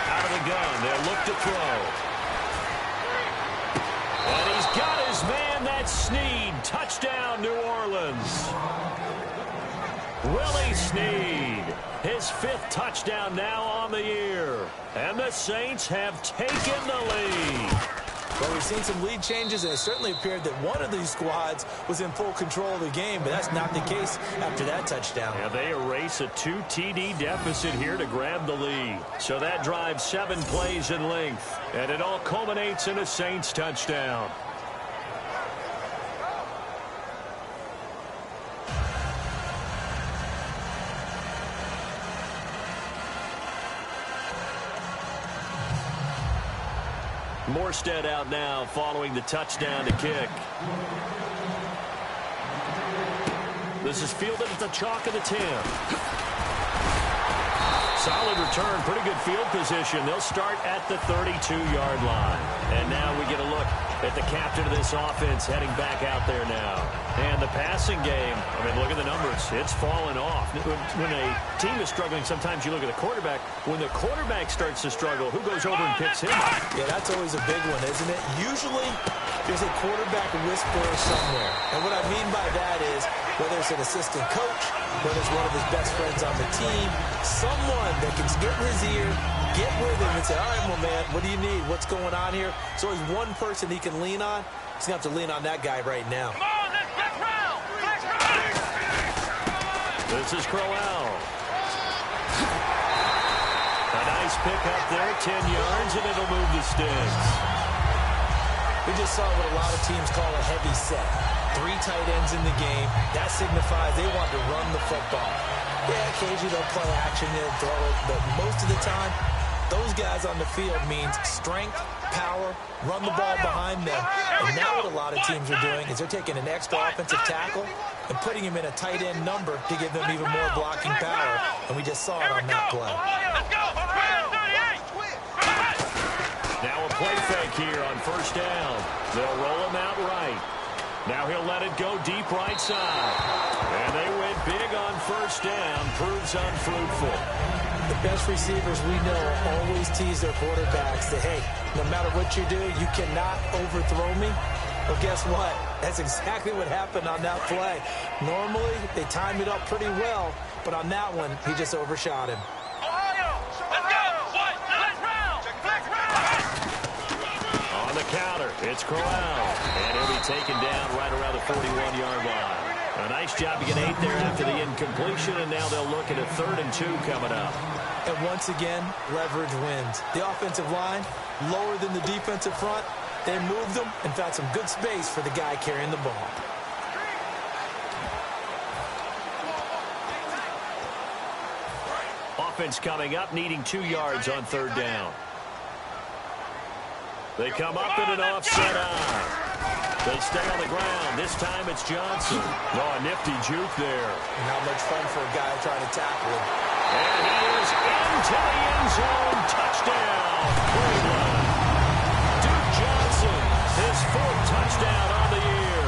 Out of the gun, they'll look to throw. And he's got his man, that's Snead. Touchdown, New Orleans. Willie Snead, his 5th touchdown now on the year. And the Saints have taken the lead. Well, we've seen some lead changes, and it certainly appeared that one of these squads was in full control of the game, but that's not the case after that touchdown. Yeah, they erase a 2 TD deficit here to grab the lead. So that drives 7 plays in length, and it all culminates in a Saints touchdown. Morstead out now following the touchdown to kick. This is fielded at the chalk of the 10. Solid return, pretty good field position. They'll start at the 32-yard line. And now we get a look at the captain of this offense heading back out there now. And the passing game, I mean, look at the numbers. It's fallen off. When a team is struggling, sometimes you look at the quarterback. When the quarterback starts to struggle, who goes over and picks him up? Yeah, that's always a big one, isn't it? Usually, There's a quarterback whisperer somewhere. And what I mean by that is, whether it's an assistant coach, whether it's one of his best friends on the team, someone that can get in his ear, get with him and say, all right, well, man, what do you need? What's going on here? So there's one person he can lean on. He's going to have to lean on that guy right now. Come on, let's round. This is Crowell. A nice pick up there, 10 yards, and it'll move the sticks. We just saw what a lot of teams call a heavy set. 3 tight ends in the game. That signifies they want to run the football. Yeah, occasionally they'll play action and throw it, but most of the time, those guys on the field means strength, power, run the ball behind them. And now what a lot of teams are doing is they're taking an extra offensive tackle and putting him in a tight end number to give them even more blocking power. And we just saw it on that play. Now a play fake here on first down. They'll roll him out right. Now he'll let it go deep right side. And they went big on first down. Proves unfruitful. The best receivers we know always tease their quarterbacks that, hey, no matter what you do, you cannot overthrow me. Well, guess what? That's exactly what happened on that play. Normally, they time it up pretty well, but on that one, he just overshot him. On the counter, it's Crowell. And he'll be taken down right around the 41-yard line. A nice job to get 8 there after the incompletion, and now they'll look at a 3rd and 2 coming up. And once again, leverage wins. The offensive line, lower than the defensive front. They moved them and found some good space for the guy carrying the ball. Offense coming up, needing 2 yards on 3rd down. They come up in an offset eye. They stay on the ground. This time it's Johnson. Oh, a nifty juke there. Not much fun for a guy trying to tackle him. And he is into the end zone. Touchdown, Cleveland. Duke Johnson, his 4th touchdown on the year.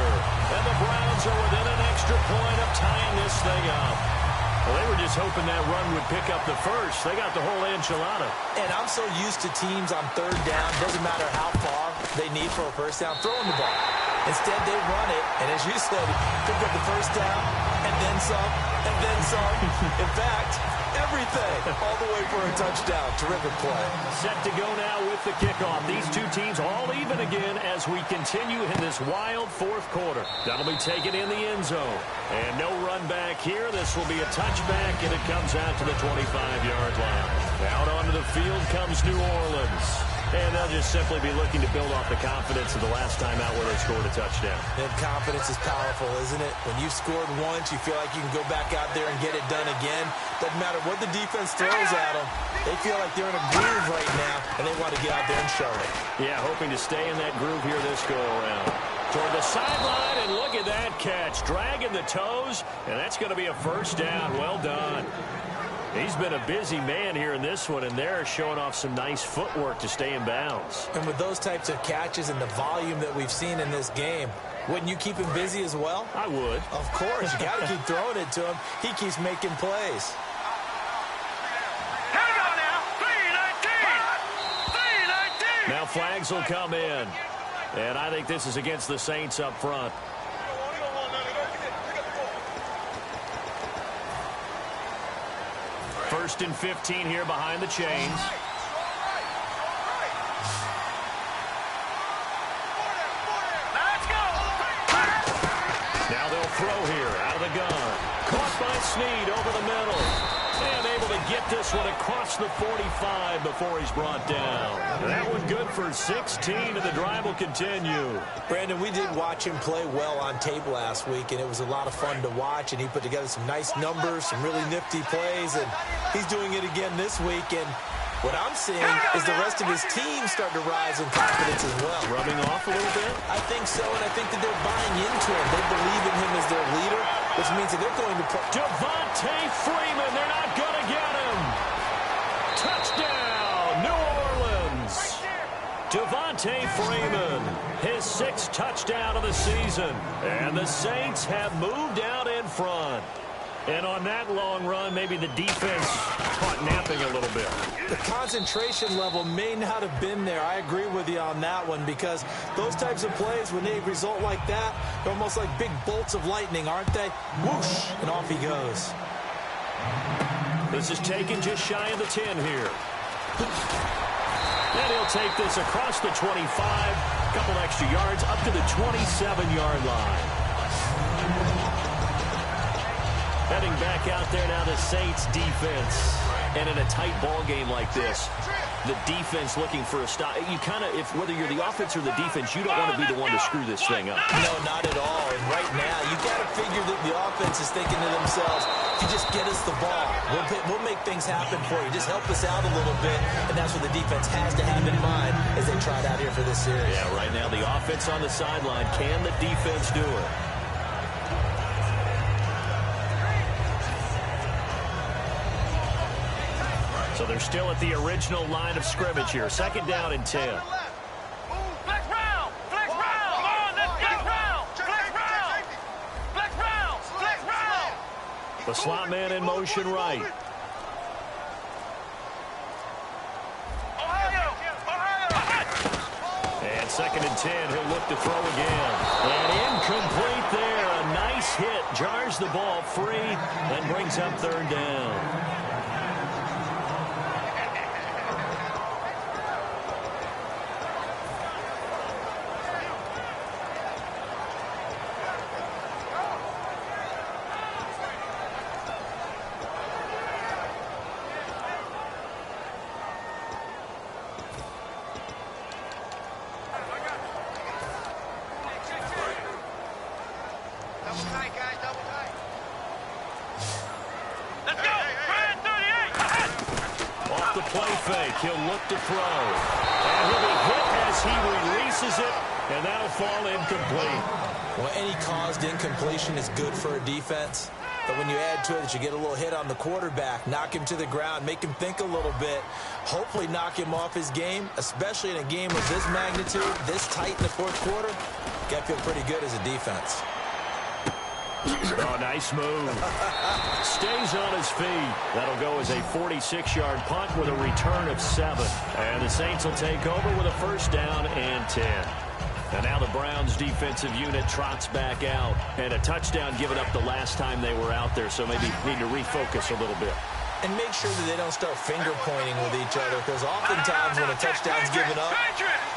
And the Browns are within an extra point of tying this thing up. Well, they were just hoping that run would pick up the first. They got the whole enchilada. And I'm so used to teams on 3rd down, doesn't matter how far they need for a first down, throwing the ball. Instead, they run it, and as you said, pick up the first down, and then some, and then some. In fact, everything, all the way for a touchdown. Terrific play. Set to go now with the kickoff. These two teams all even again as we continue in this wild 4th quarter. That'll be taken in the end zone. And no run back here. This will be a touchback, and it comes out to the 25-yard line. Out onto the field comes New Orleans. And they'll just simply be looking to build off the confidence of the last time out where they scored a touchdown. And confidence is powerful, isn't it? When you've scored once, you feel like you can go back out there and get it done again. Doesn't matter what the defense throws at them. They feel like they're in a groove right now, and they want to get out there and show it. Yeah, hoping to stay in that groove here this go-around. Toward the sideline, and look at that catch. Dragging the toes, and that's going to be a first down. Well done. He's been a busy man here in this one, and they're showing off some nice footwork to stay in bounds. And with those types of catches and the volume that we've seen in this game, wouldn't you keep him busy as well? I would. Of course. You got to keep throwing it to him. He keeps making plays. Here we go now. 3-19. Now flags will come in. And I think this is against the Saints up front. First and 15 here behind the chains. Let's go. Now they'll throw here out of the gun. Caught by Snead over the middle. And able to get this one across the 45 before he's brought down. That one good for 16, and the drive will continue. Brandon, we did watch him play well on tape last week, and it was a lot of fun to watch, and he put together some nice numbers, some really nifty plays, and he's doing it again this week. And what I'm seeing is the rest of his team starting to rise in confidence as well. Rubbing off a little bit? I think so, and I think that they're buying into him. They believe in him as their leader, which means that they're going to put Devontae Freeman, they're not going to get him. Touchdown, New Orleans. Devontae Freeman, his 6th touchdown of the season. And the Saints have moved out in front. And on that long run, maybe the defense caught napping a little bit. The concentration level may not have been there. I agree with you on that one, because those types of plays, when they result like that, they're almost like big bolts of lightning, aren't they? Whoosh, and off he goes. This is taken just shy of the 10 here. And he'll take this across the 25, a couple extra yards, up to the 27-yard line. Heading back out there now, the Saints defense. And in a tight ball game like this, the defense looking for a stop. You kind of, whether you're the offense or the defense, you don't want to be the one to screw this thing up. No, not at all. And right now, you got to figure that the offense is thinking to themselves, if you just get us the ball, we'll make things happen for you. Just help us out a little bit. And that's what the defense has to have in mind as they try it out here for this series. Yeah, right now, the offense on the sideline. Can the defense do it? So they're still at the original line of scrimmage here. Second down and 10. Flex round! Flex round! Come on, let's get round! Flex round! Flex round! Flex round! The slot man in motion right. And second and 10, he'll look to throw again. And incomplete there. A nice hit. Jars the ball free and brings up third down. He'll look to throw. And he'll be hit as he releases it, and that'll fall incomplete. Well, any caused incompletion is good for a defense. But when you add to it that you get a little hit on the quarterback, knock him to the ground, make him think a little bit, hopefully knock him off his game, especially in a game of this magnitude, this tight in the fourth quarter, got to feel pretty good as a defense. Oh, nice move. Stays on his feet. That'll go as a 46-yard punt with a return of 7. And the Saints will take over with a first down and 10. And now the Browns defensive unit trots back out. And a touchdown given up the last time they were out there, so maybe need to refocus a little bit. And make sure that they don't start finger pointing with each other, because oftentimes when a touchdown's given up,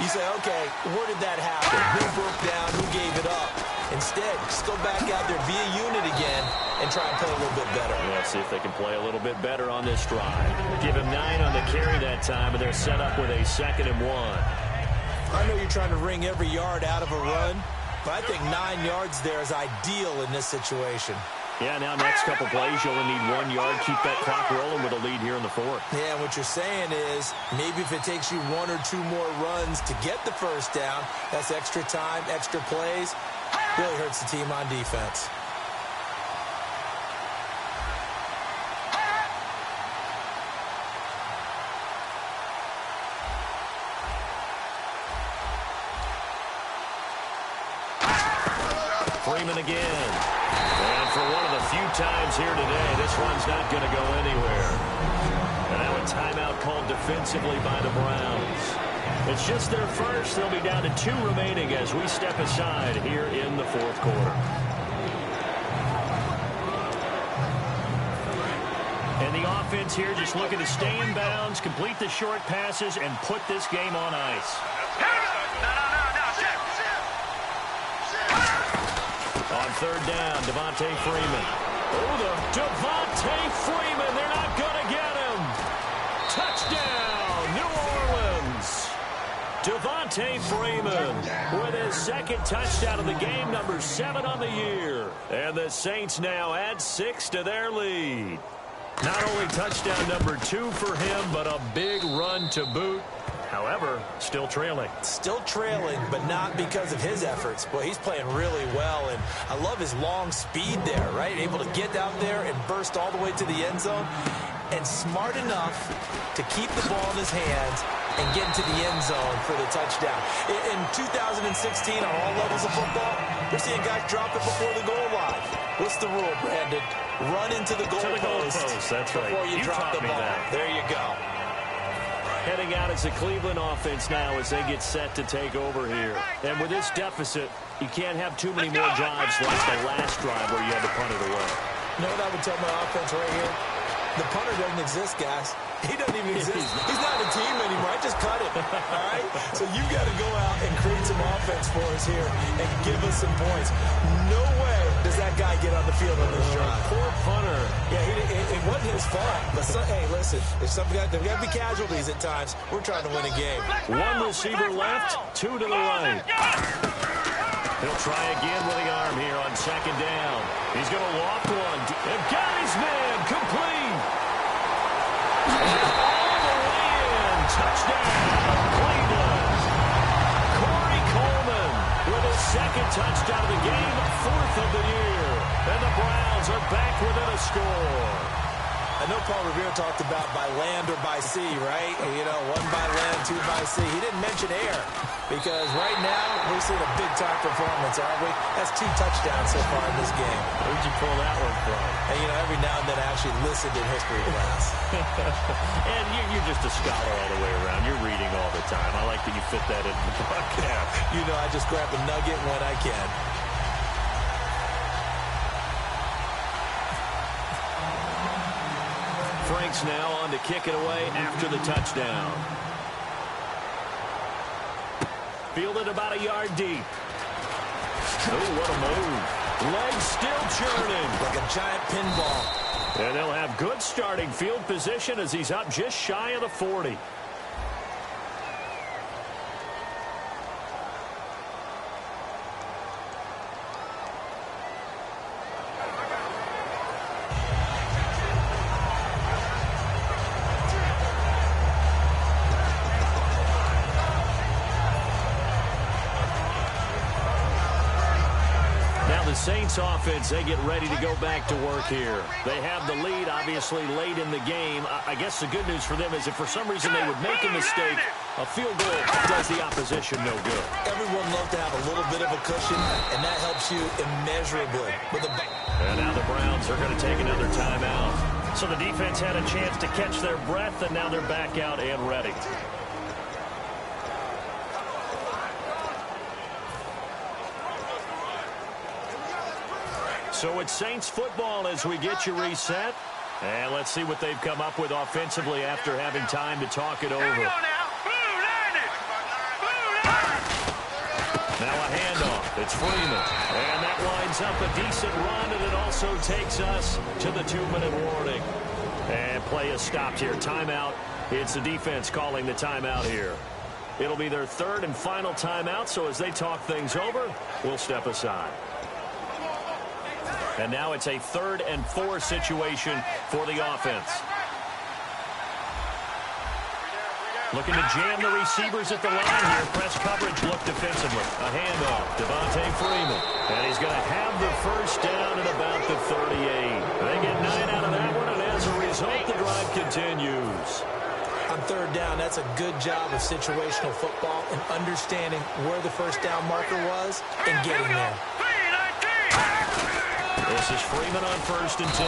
you say, okay, where did that happen? Who broke down? Who gave it up? Instead, just go back out there, be a unit again, and try and play a little bit better. Let's see if they can play a little bit better on this drive. Give him 9 on the carry that time, and they're set up with a 2nd and 1. I know you're trying to wring every yard out of a run, but I think 9 yards there is ideal in this situation. Yeah, now next couple plays, you only need 1 yard. Keep that clock rolling with a lead here in the fourth. Yeah, what you're saying is maybe if it takes you 1 or 2 more runs to get the first down, that's extra time, extra plays. Really hurts the team on defense. Freeman again. And for one of the few times here today, this one's not going to go anywhere. And now a timeout called defensively by the Browns. It's just their first. They'll be down to 2 remaining as we step aside here in the fourth quarter. And the offense here just looking to stay in bounds, complete the short passes, and put this game on ice. On third down, Devontae Freeman. Oh, the Devontae Freeman. They're not going to get him. Touchdown, New Orleans. Devontae Freeman with his 2nd touchdown of the game, number 7 on the year. And the Saints now add 6 to their lead. Not only touchdown number 2 for him, but a big run to boot. However, still trailing. Still trailing, but not because of his efforts. Boy, he's playing really well, and I love his long speed there, right? Able to get out there and burst all the way to the end zone, and smart enough to keep the ball in his hands and get into the end zone for the touchdown. In 2016, on all levels of football, we're seeing guys drop it before the goal line. What's the rule, Brandon? Run into the goalpost. That's right. Before you drop the ball. There you go. Heading out is the Cleveland offense now as they get set to take over here. And with this deficit, you can't have too many more drives like the last drive where you had to punt it away. You know what I would tell my offense right here? The punter doesn't exist, guys. He doesn't even exist. He's not a team anymore. I just cut him. All right? So you've got to go out and create some offense for us here and give us some points. No way does that guy get on the field on this drive. Poor punter. Yeah, it wasn't his fault. But hey, listen, there's got to be casualties at times. We're trying to win a game. One receiver left, two to the right. He'll try again with the arm here on second down. He's going to loft one. And got his man complete. All the way in. Touchdown, Cleveland. Corey Coleman with his second touchdown of the game, fourth of the year. And the Browns are back within a score. I know Paul Revere talked about by land or by sea, right? You know, one by land, two by sea. He didn't mention air because right now we're seeing a big-time performance, aren't we? That's 2 touchdowns so far in this game. Where'd you pull that one from? And, you know, every now and then I actually listened in history class. And you're just a scholar all the way around. You're reading all the time. I like that you fit that in the broadcast. You know, I just grab a nugget when I can. Frank's now on to kick it away after the touchdown. Fielded about a yard deep. Oh, what a move. Legs still churning. Like a giant pinball. And they'll have good starting field position as he's up just shy of the 40. Saints offense, they get ready to go back to work here. They have the lead, obviously, late in the game. I guess the good news for them is if for some reason they would make a mistake, a field goal does the opposition no good. Everyone loves to have a little bit of a cushion, and that helps you immeasurably. And now the Browns are going to take another timeout. So the defense had a chance to catch their breath, and now they're back out and ready. So it's Saints football as we get you reset. And let's see what they've come up with offensively after having time to talk it over. Now a handoff. It's Freeman. And that lines up a decent run, and it also takes us to the 2-minute warning. And play is stopped here. Timeout. It's the defense calling the timeout here. It'll be their third and final timeout, so as they talk things over, we'll step aside. And now it's a 3rd and 4 situation for the offense. Looking to jam the receivers at the line here. Press coverage look defensively. A handoff. Devontae Freeman. And he's going to have the first down at about the 38. They get 9 out of that one, and as a result, the drive continues. On 3rd down, that's a good job of situational football and understanding where the first down marker was and getting there. This is Freeman on 1st and 10.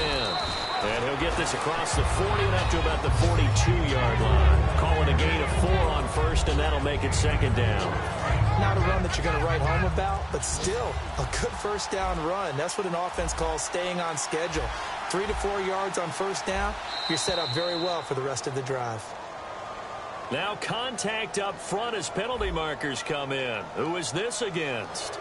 And he'll get this across the 40 and up to about the 42-yard line. Calling a gain of 4 on 1st, and that'll make it 2nd down. Not a run that you're going to write home about, but still a good first down run. That's what an offense calls staying on schedule. 3 to 4 yards on 1st down, you're set up very well for the rest of the drive. Now contact up front as penalty markers come in. Who is this against?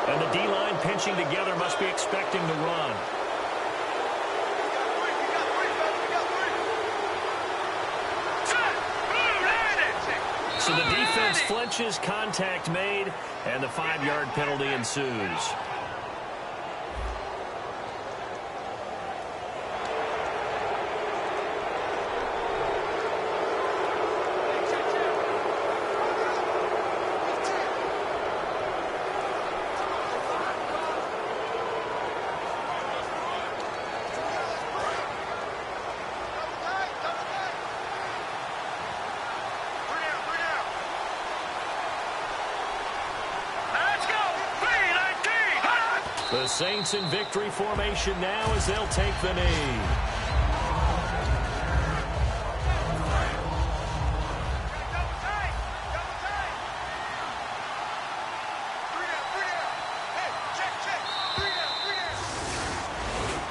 And the D-line pinching together must be expecting the run. So the defense flinches, contact made, and the 5-yard penalty ensues. The Saints in victory formation now as they'll take the knee.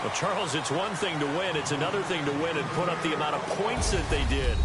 Well, Charles, it's one thing to win. It's another thing to win and put up the amount of points that they did.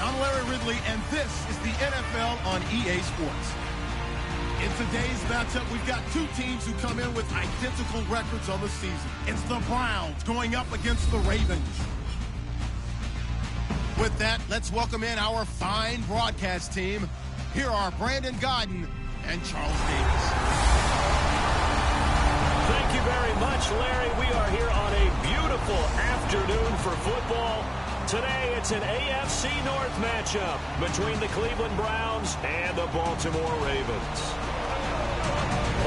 I'm Larry Ridley, and this is the NFL on EA Sports. In today's matchup, we've got two teams who come in with identical records on the season. It's the Browns going up against the Ravens. With that, let's welcome in our fine broadcast team. Here are Brandon Gaudin and Charles Davis. Thank you very much, Larry. We are here on a beautiful afternoon for football. Today, it's an AFC North matchup between the Cleveland Browns and the Baltimore Ravens.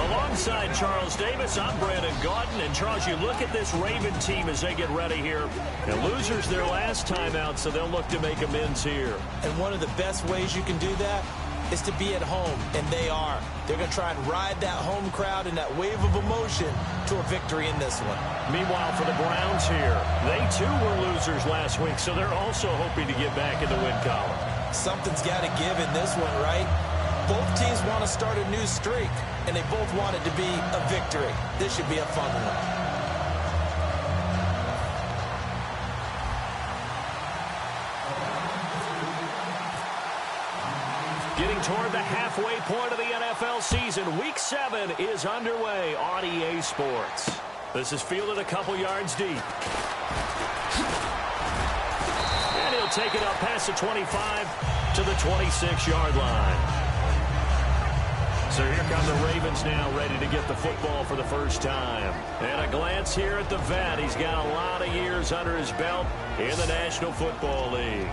Alongside Charles Davis, I'm Brandon Gaudin. And, Charles, you look at this Raven team as they get ready here. The losers their last time out, so they'll look to make amends here. And one of the best ways you can do that is to be at home, and they are. They're going to try and ride that home crowd and that wave of emotion to a victory in this one. Meanwhile, for the Browns here, they too were losers last week, so they're also hoping to get back in the win column. Something's got to give in this one, right? Both teams want to start a new streak, and they both want it to be a victory. This should be a fun one. Getting toward the halfway point of the NFL season, Week 7 is underway on EA Sports. This is fielded a couple yards deep. And he'll take it up past the 25 to the 26-yard line. So here come the Ravens now, ready to get the football for the first time. And a glance here at the vet. He's got a lot of years under his belt in the National Football League.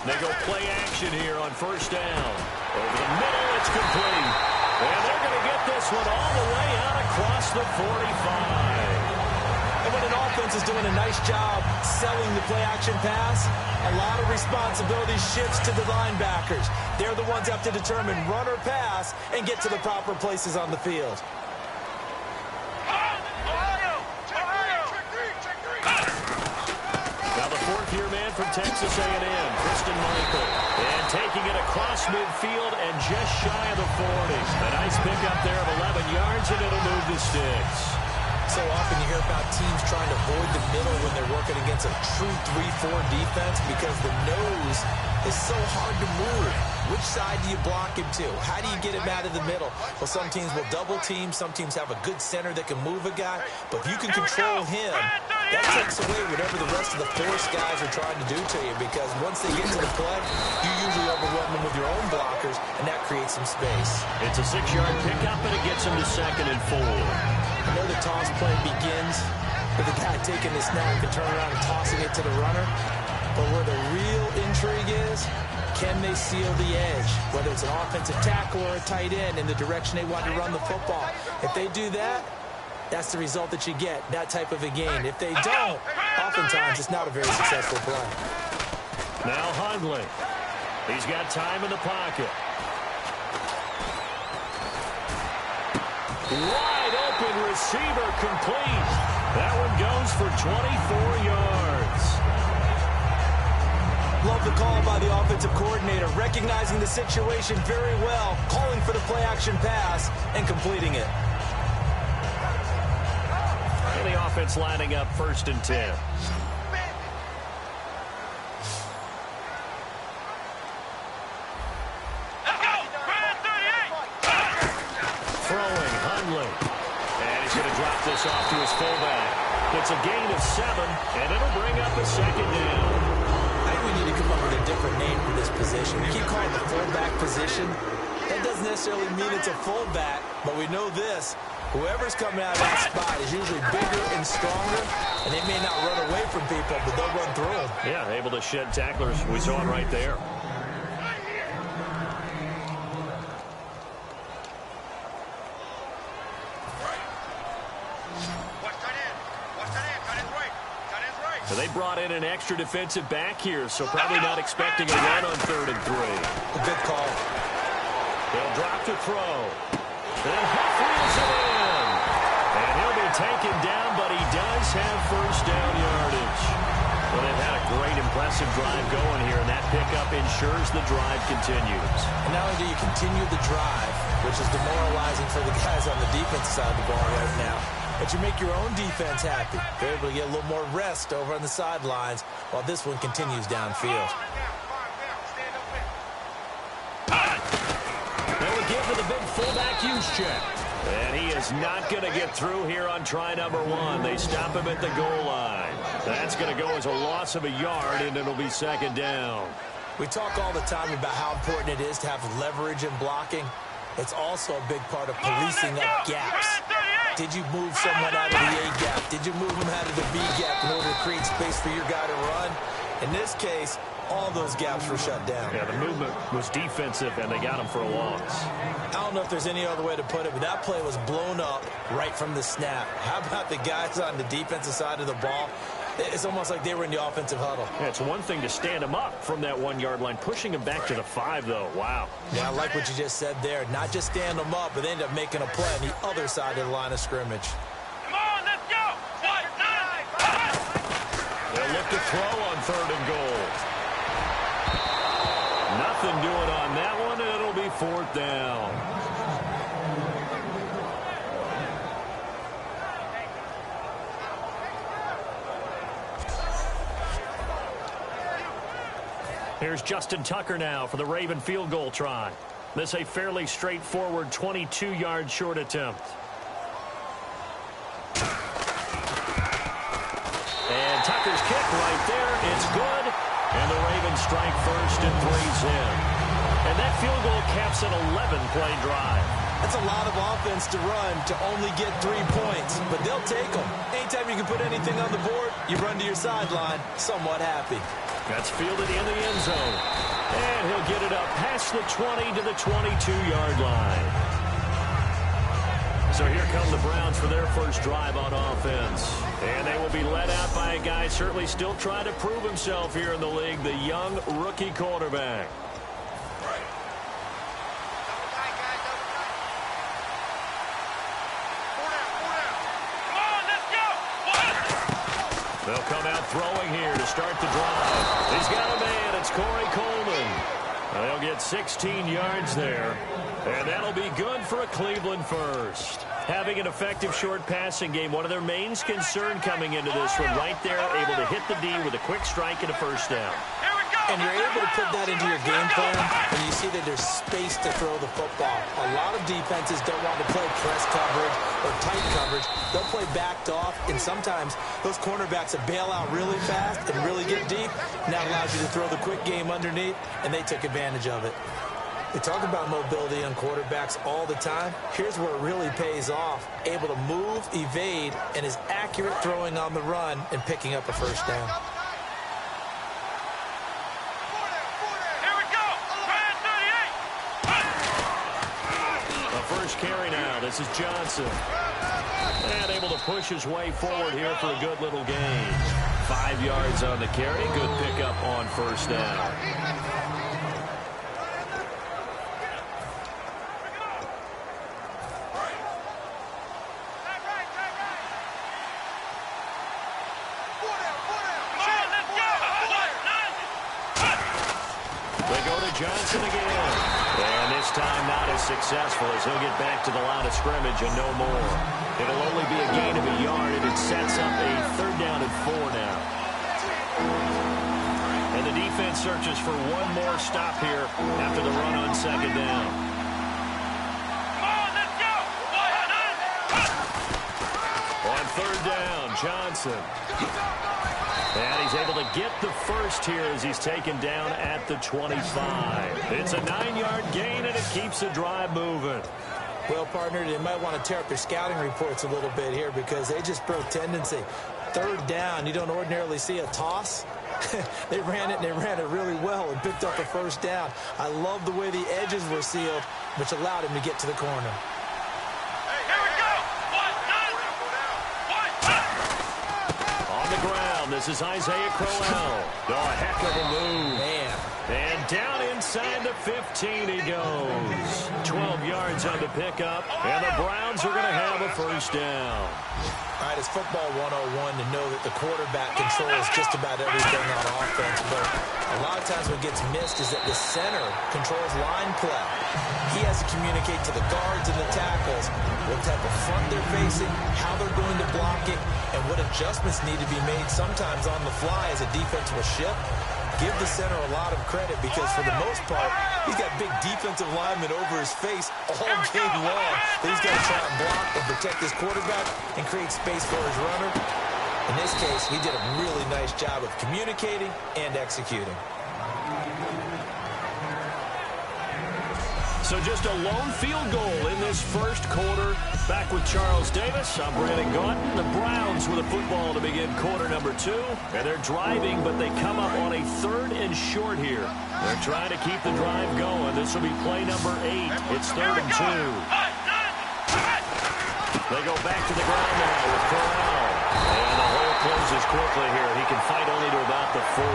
They go play action here on first down. Over the middle, it's complete. And they're going to get this one all the way out across the 45. And when an offense is doing a nice job selling the play-action pass, a lot of responsibility shifts to the linebackers. They're the ones that have to determine run or pass and get to the proper places on the field. Now the fourth-year man from Texas A&M, Christian Michael. And taking it across midfield and just shy of the 40. A nice pickup there of 11 yards, and it'll move the sticks. So often you hear about teams trying to avoid the middle when they're working against a true 3-4 defense because the nose is so hard to move. Which side do you block him to? How do you get him out of the middle? Well, some teams will double team. Some teams have a good center that can move a guy. But if you can control him, that takes away whatever the rest of the force guys are trying to do to you because once they get to the play, you usually overwhelm them with your own blockers, and that creates some space. It's a 6-yard pickup, and it gets him to 2nd and 4. I know the toss play begins with the guy taking the snap and turning around and tossing it to the runner. But where the real intrigue is, can they seal the edge? Whether it's an offensive tackle or a tight end in the direction they want to run the football. If they do that, that's the result that you get, that type of a gain. If they don't, oftentimes it's not a very successful play. Now Hundley. He's got time in the pocket. Wide open receiver complete. That one goes for 24 yards. Love the call by the offensive coordinator, recognizing the situation very well, calling for the play-action pass and completing it. And the offense lining up 1st and 10. Throwing, Hundley. And he's going to drop this off to his fullback. It's a gain of 7, and it'll bring up a 2nd down. I think we need to come up with a different name for this position. We keep calling it the fullback position. That doesn't necessarily mean it's a fullback, but we know this. Whoever's coming out of that spot is usually bigger and stronger, and they may not run away from people, but they'll run through them. Yeah, able to shed tacklers. We saw it right there. So they brought in an extra defensive back here, so probably not expecting a run on 3rd and 3. A good call. They'll drop to throw. And Huff wheels it in. And he'll be taken down, but he does have 1st down yardage. Well, they've had a great, impressive drive going here, and that pickup ensures the drive continues. And not only do you continue the drive, which is demoralizing for the guys on the defensive side of the ball right now, but you make your own defense happy. They're able to get a little more rest over on the sidelines while this one continues downfield. They will give to the big fullback use check. And he is not going to get through here on try number 1. They stop him at the goal line. That's going to go as a loss of a yard, and it'll be 2nd down. We talk all the time about how important it is to have leverage in blocking. It's also a big part of policing up gaps. Did you move someone out of the A gap? Did you move them out of the B gap in order to create space for your guy to run? In this case, all those gaps were shut down. Yeah, the movement was defensive, and they got him for a loss. I don't know if there's any other way to put it, but that play was blown up right from the snap. How about the guys on the defensive side of the ball? It's almost like they were in the offensive huddle. Yeah, it's one thing to stand him up from that 1-yard line. Pushing him back to the 5, though. Wow. Yeah, I like what you just said there. Not just stand them up, but they end up making a play on the other side of the line of scrimmage. Come on, let's go. 1-9. They'll look to throw on 3rd and goal. Nothing doing on that one, and it'll be 4th down. Here's Justin Tucker now for the Raven field goal try. This a fairly straightforward 22-yard short attempt. And Tucker's kick right there. It's good. And the Ravens strike first and 3's in. And that field goal caps an 11-play drive. That's a lot of offense to run to only get 3 points, but they'll take them. Anytime you can put anything on the board, you run to your sideline somewhat happy. That's fielded in the end zone. And he'll get it up past the 20 to the 22-yard line. So here come the Browns for their first drive on offense. And they will be led out by a guy certainly still trying to prove himself here in the league, the young rookie quarterback. They'll come out throwing here to start the drive. He's got a man. It's Corey Coleman. They'll get 16 yards there. And that'll be good for a Cleveland first. Having an effective short passing game, one of their main concern coming into this one, right there, able to hit the D with a quick strike and a first down. And you're able to put that into your game plan when you see that there's space to throw the football. A lot of defenses don't want to play press coverage or tight coverage. They'll play backed off, and sometimes those cornerbacks will bail out really fast and really get deep. And that allows you to throw the quick game underneath, and they took advantage of it. They talk about mobility on quarterbacks all the time. Here's where it really pays off. Able to move, evade, and is accurate throwing on the run and picking up a first down. Carry now. This is Johnson. And able to push his way forward here for a good little gain. 5 yards on the carry. Good pickup on first down. They go to Johnson again. And this time not as successful as he'll get back to the line of scrimmage and no more. It'll only be a gain of a yard, and it sets up a 3rd down and 4 now. And the defense searches for one more stop here after the run on 2nd down. On 3rd down, Johnson. And he's able to get the first here as he's taken down at the 25. It's a 9-yard gain, and it keeps the drive moving. Well, partner, they might want to tear up their scouting reports a little bit here because they just broke tendency. 3rd down, you don't ordinarily see a toss. They ran it, and they ran it really well and picked up a first down. I love the way the edges were sealed, which allowed him to get to the corner. This is Isaiah Crowell. Oh, a heck of a move. Man. And down inside the 15 he goes. 12 yards on the pickup, and the Browns are going to have a first down. All right, it's football 101 to know that the quarterback controls just about everything on offense, but a lot of times what gets missed is that the center controls line play. He has to communicate to the guards and the tackles what type of front they're facing, how they're going to block it, and what adjustments need to be made sometimes on the fly as a defense will shift. Give the center a lot of credit because for the most part, he's got big defensive linemen over his face all game long. But he's got to try and block and protect his quarterback and create space for his runner. In this case, he did a really nice job of communicating and executing. So just a lone field goal in this first quarter. Back with Charles Davis. I'm Brandon Gaunton. The Browns with a football to begin quarter number 2. And they're driving, but they come up on a 3rd and short here. They're trying to keep the drive going. This will be play number 8. It's 3rd and 2. They go back to the ground now with Corral. And the hole closes quickly here. He can fight only to about the 4.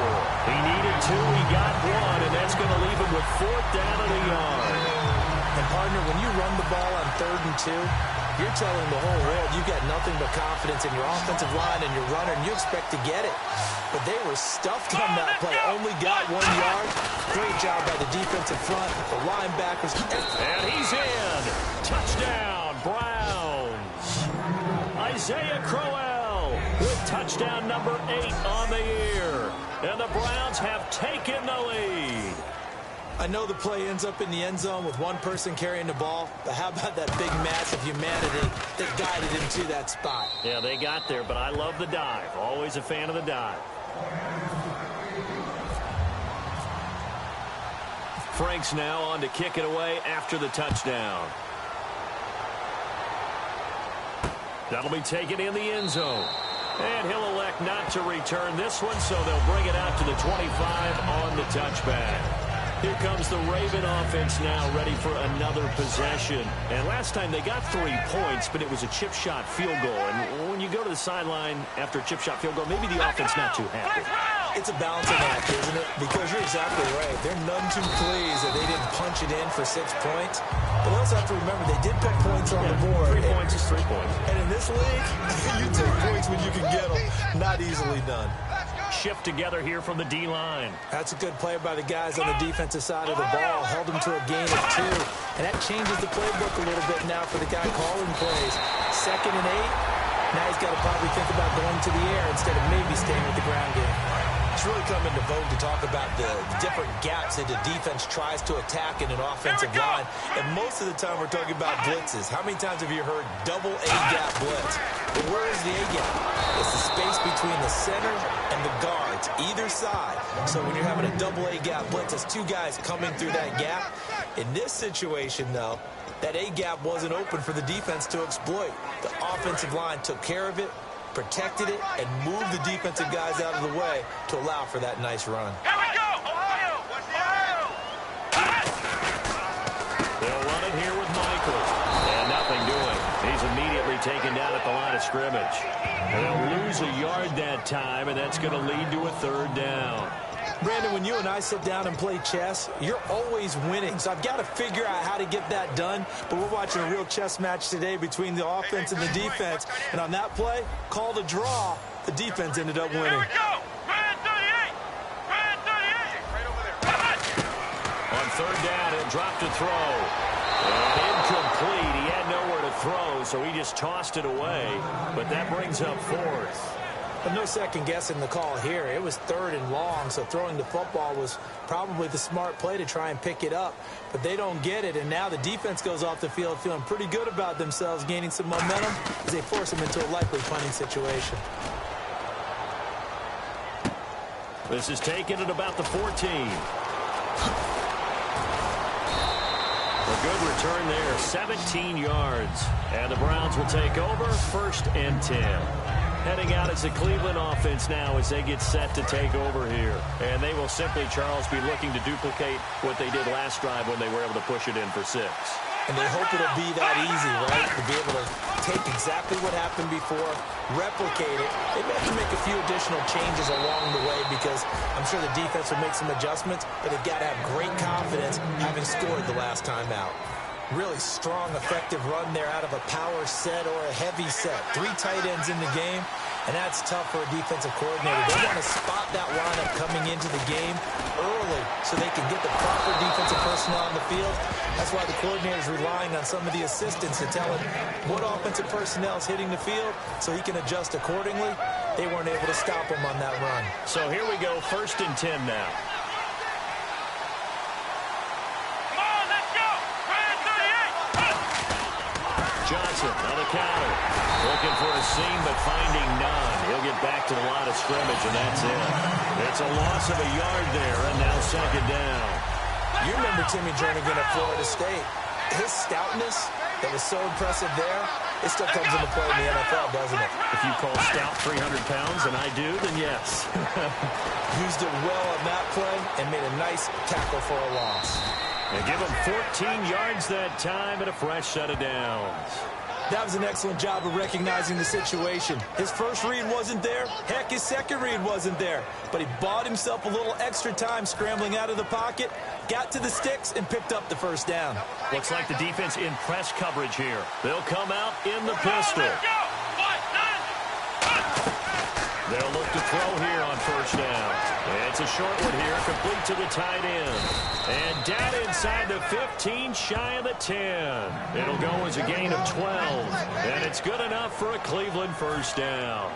He needed 2. He got 1, and that's going to leave him with 4th down and a yard. And, partner, when you run the ball on 3rd and 2, you're telling the whole world you've got nothing but confidence in your offensive line and your runner, and you expect to get it. But they were stuffed on that play. Only got 1 yard. Great job by the defensive front. The linebackers. And he's in. Touchdown, Browns. Isaiah Crowell with touchdown number 8 on the year. And the Browns have taken the lead. I know the play ends up in the end zone with one person carrying the ball, but how about that big mass of humanity that guided him to that spot? Yeah, they got there, but I love the dive. Always a fan of the dive. Franks now on to kick it away after the touchdown. That'll be taken in the end zone. And he'll elect not to return this one, so they'll bring it out to the 25 on the touchback. Here comes the Raven offense now, ready for another possession. And last time they got 3 points, but it was a chip shot field goal. And when you go to the sideline after a chip shot field goal, maybe the offense not too happy. It's a balancing act, isn't it? Because you're exactly right. They're none too pleased that they didn't punch it in for 6 points. But we also have to remember they did put points on the board. 3 points is 3 points. And in this league, you take points when you can get them. Not easily done. Shift together here from the D-line. That's a good play by the guys on the defensive side of the ball. Held them to a gain of 2. And that changes the playbook a little bit now for the guy calling plays. 2nd and 8. Now he's got to probably think about going to the air instead of maybe staying with the ground game. It's really come into vogue to talk about the different gaps that the defense tries to attack in an offensive line. And most of the time we're talking about blitzes. How many times have you heard double A-gap blitz? But where is the A-gap? It's the space between the center and the guards, either side. So when you're having a double A-gap blitz, it's 2 guys coming through that gap. In this situation, though, that A-gap wasn't open for the defense to exploit. The offensive line took care of it, protected it, and moved the defensive guys out of the way to allow for that nice run. Here we go! Ohio! Ohio! They'll run it here with Michael. And nothing doing. He's immediately taken down at the line of scrimmage. And they'll lose a yard that time, and that's going to lead to a 3rd down. Brandon, when you and I sit down and play chess, you're always winning. So I've got to figure out how to get that done. But we're watching a real chess match today between the offense and the defense. And on that play, called a draw, the defense ended up winning. Here we go! Red 38! Red 38! Right over there. On 3rd down, he'll drop to throw. And incomplete. He had nowhere to throw, so he just tossed it away. But that brings up 4th. But no second guessing the call here. It was 3rd and long, so throwing the football was probably the smart play to try and pick it up. But they don't get it, and now the defense goes off the field feeling pretty good about themselves, gaining some momentum as they force them into a likely punting situation. This is taken at about the 14. A good return there, 17 yards. And the Browns will take over, 1st and 10. Heading out as the Cleveland offense now as they get set to take over here. And they will simply, Charles, be looking to duplicate what they did last drive when they were able to push it in for 6. And they hope it'll be that easy, right? To be able to take exactly what happened before, replicate it. They may have to make a few additional changes along the way because I'm sure the defense will make some adjustments, but they've got to have great confidence having scored the last time out. Really strong, effective run there out of a power set or a heavy set. 3 tight ends in the game, and that's tough for a defensive coordinator. They want to spot that lineup coming into the game early so they can get the proper defensive personnel on the field. That's why the coordinator is relying on some of the assistants to tell him what offensive personnel is hitting the field so he can adjust accordingly. They weren't able to stop him on that run. So here we go, 1st and 10 now. Johnson on the counter. Looking for a seam, but finding none. He'll get back to the line of scrimmage, and that's it. It's a loss of a yard there, and now 2nd down. You remember Timmy Jernigan at Florida State. His stoutness that was so impressive there, it still comes into play in the NFL, doesn't it? If you call stout 300 pounds, and I do, then yes. Used it well on that play and made a nice tackle for a loss. They give him 14 yards that time and a fresh set of downs. That was an excellent job of recognizing the situation. His first read wasn't there. Heck, his second read wasn't there. But he bought himself a little extra time scrambling out of the pocket, got to the sticks, and picked up the first down. Looks like the defense in press coverage here. They'll come out in the pistol. They'll look to throw here on first down. It's a short one here, complete to the tight end. And down inside the 15, shy of the 10. It'll go as a gain of 12. And it's good enough for a Cleveland first down.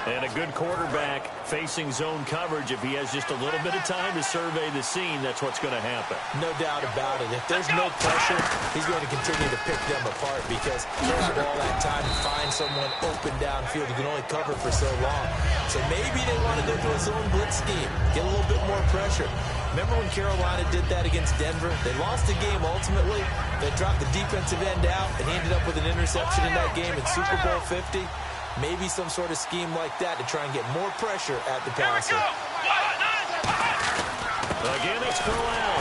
And a good quarterback facing zone coverage. If he has just a little bit of time to survey the scene, that's what's going to happen. No doubt about it. If there's no pressure, he's going to continue to pick them apart because he has all that time to find someone open downfield. He can only cover for so long. So maybe they want to go to a zone blitz scheme, get a little bit more pressure. Remember when Carolina did that against Denver? They lost the game ultimately. They dropped the defensive end out, and he ended up with an interception in that game in Super Bowl 50. Maybe some sort of scheme like that to try and get more pressure at the passer. Again, it's Crowell.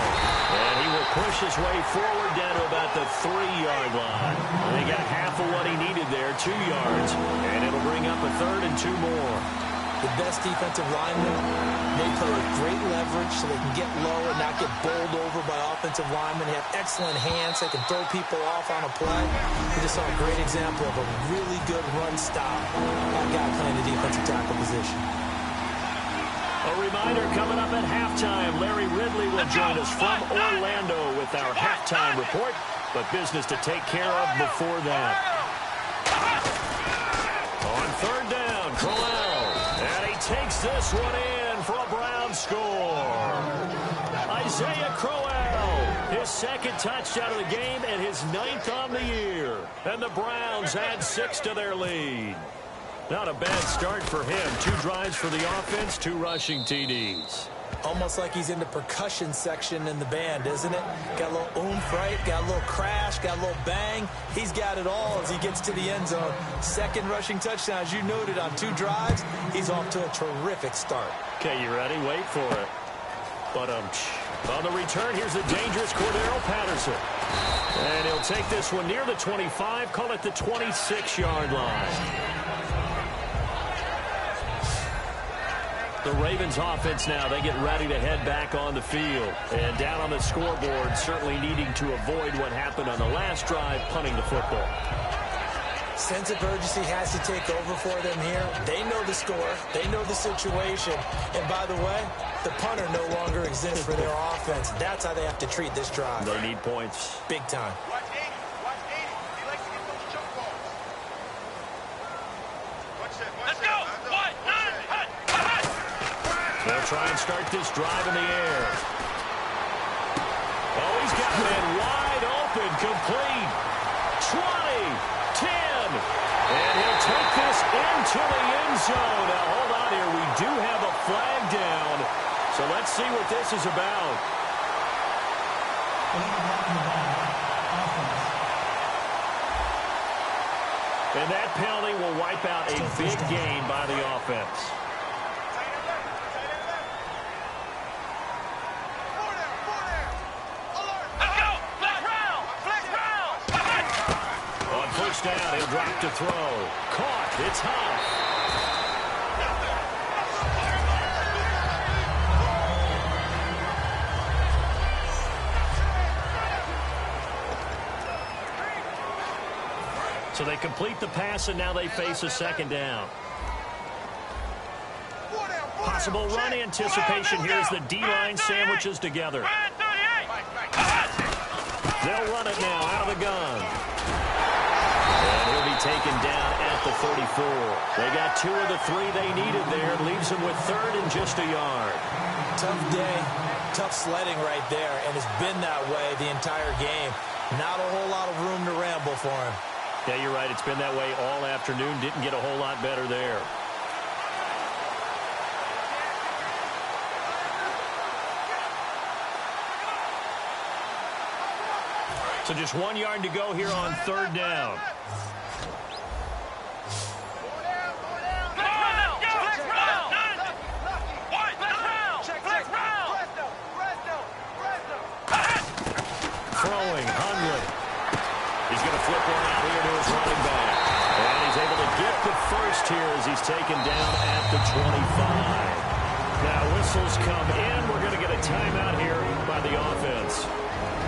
And he will push his way forward down to about the 3-yard line. And he got half of what he needed there, 2 yards. And it'll bring up a third and 2 more. The best defensive linemen, they play with great leverage so they can get low and not get bowled over by offensive linemen. They have excellent hands. They can throw people off on a play. We just saw a great example of a really good run stop. That guy playing the defensive tackle position. A reminder coming up at halftime. Larry Ridley will join us from Orlando with our halftime report. But business to take care of before that. On third down, Crowell. And he takes this one in for a Brown score. Isaiah Crowell, his second touchdown of the game and his 9th on the year. And the Browns add 6 to their lead. Not a bad start for him. 2 drives for the offense, 2 rushing TDs. Almost like he's in the percussion section in the band, isn't it? Got a little oomph, right? Got a little crash, got a little bang. He's got it all as he gets to the end zone. Second rushing touchdown, as you noted, on 2 drives. He's off to a terrific start. Okay, you ready? Wait for it. But on the return, here's the dangerous Cordero Patterson. And he'll take this one near the 25, call it the 26-yard line. The Ravens offense now, they get ready to head back on the field. And down on the scoreboard, certainly needing to avoid what happened on the last drive, punting the football. Sense of urgency has to take over for them here. They know the score. They know the situation. And by the way, the punter no longer exists for their offense. That's how they have to treat this drive. They need points. Big time. Watch 80. Watch 80. He likes to get those jump balls. Watch that. Let's go. What? They'll try and start this drive in the air. Oh, he's got a man wide open, complete. 20, 10. And he'll take this into the end zone. Now, hold on here. We do have a flag down. So let's see what this is about. And that penalty will wipe out a big gain by the offense. Down, he'll drop to throw. Caught, it's Huff. So they complete the pass, and now they face a second down. Possible run anticipation here as the D-line sandwiches together. They'll run it now out of the gun. And he'll be taken down at the 34. They got 2 of the 3 they needed there. Leaves them with third and just a yard. Tough day, tough sledding right there, and it's been that way the entire game. Not a whole lot of room to ramble for him. Yeah, you're right. It's been that way all afternoon. Didn't get a whole lot better there. So just 1 yard to go here on third down. Throwing, Hundley. He's going to flip one out here to his running back. And he's able to get the first here as he's taken down at the 25. Now whistles come in. We're going to get a timeout here by the offense.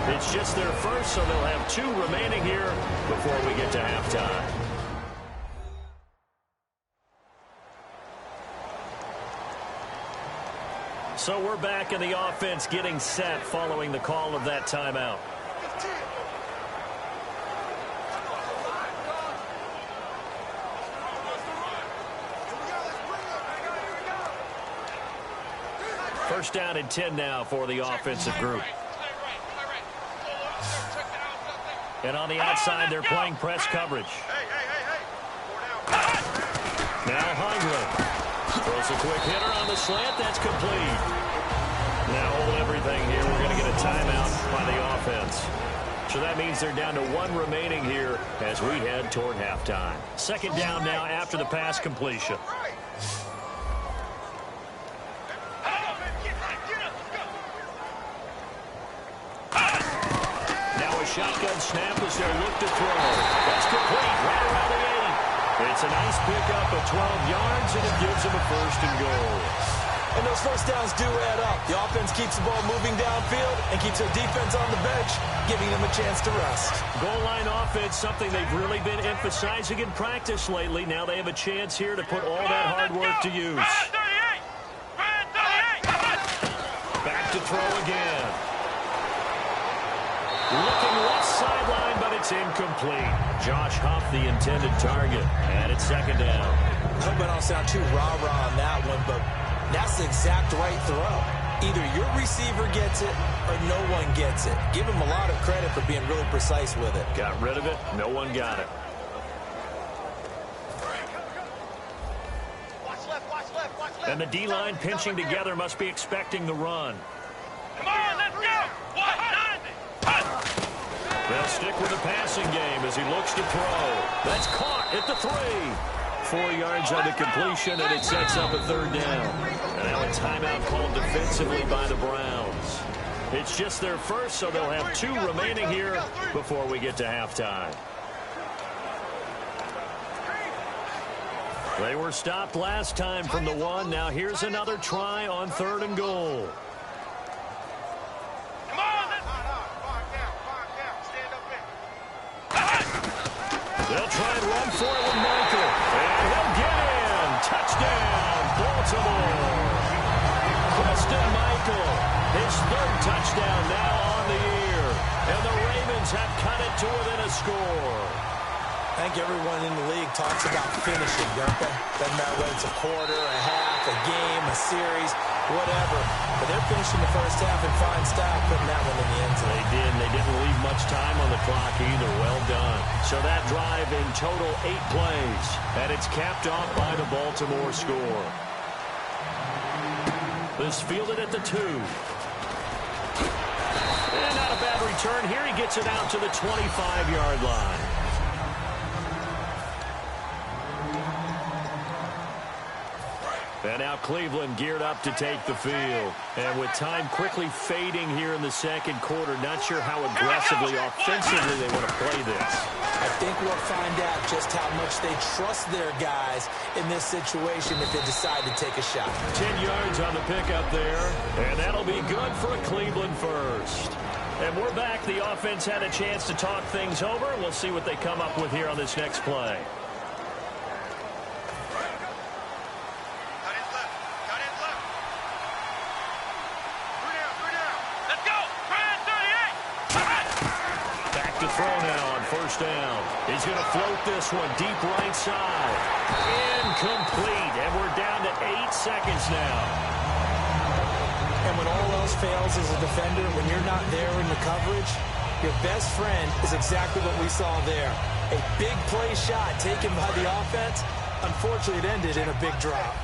It's just their first, so they'll have 2 remaining here before we get to halftime. So we're back in the offense getting set following the call of that timeout. First down and 10 now for the offensive group. And on the outside, they're playing press coverage. Now Heinrich throws a quick hitter on the slant. That's complete. Now hold everything here. We're going to get a timeout by the offense. So that means they're down to 1 remaining here as we head toward halftime. Second down now after the pass completion. Shotgun snap as they look to throw. That's complete right around the 8. It's a nice pickup of 12 yards, and it gives them a first and goal. And those first downs do add up. The offense keeps the ball moving downfield and keeps their defense on the bench, giving them a chance to rest. Goal line offense, something they've really been emphasizing in practice lately. Now they have a chance here to put all that hard work to use. Back to throw again. Looking left sideline, but it's incomplete. Josh Huff, the intended target, and it's second down. I hope I don't sound too rah-rah on that one, but that's the exact right throw. Either your receiver gets it or no one gets it. Give him a lot of credit for being really precise with it. Got rid of it. No one got it. And the D-line pinching together must be expecting the run. Come on, let's go! 190! They'll stick with the passing game as he looks to throw. That's caught at the 3. 4 yards on the completion, and it sets up a third down. And now a timeout called defensively by the Browns. It's just their first, so they'll have 2 remaining here before we get to halftime. They were stopped last time from the 1. Now here's another try on third and goal. They'll try and run for it with Michael. And he'll get in. Touchdown, Baltimore. Preston Michael, his 3rd touchdown now on the year. And the Ravens have cut it to within a score. I think everyone in the league talks about finishing, don't they? Doesn't matter whether it's a quarter, a half, a game, a series, whatever. But they're finishing the first half in fine style, putting that one in the end zone. They did. They didn't leave much time on the clock either. Well done. So that drive in total 8 plays. And it's capped off by the Baltimore score. This fielded at the 2. And not a bad return here. He gets it out to the 25-yard line. And now Cleveland geared up to take the field. And with time quickly fading here in the second quarter, not sure how aggressively, offensively they want to play this. I think we'll find out just how much they trust their guys in this situation if they decide to take a shot. 10 yards on the pickup there. And that'll be good for a Cleveland first. And we're back. The offense had a chance to talk things over. We'll see what they come up with here on this next play. Throw now on first down. He's going to float this one deep right side. Incomplete. And we're down to 8 seconds now. And when all else fails as a defender, when you're not there in the coverage, your best friend is exactly what we saw there. A big play shot taken by the offense. Unfortunately, it ended in a big drop.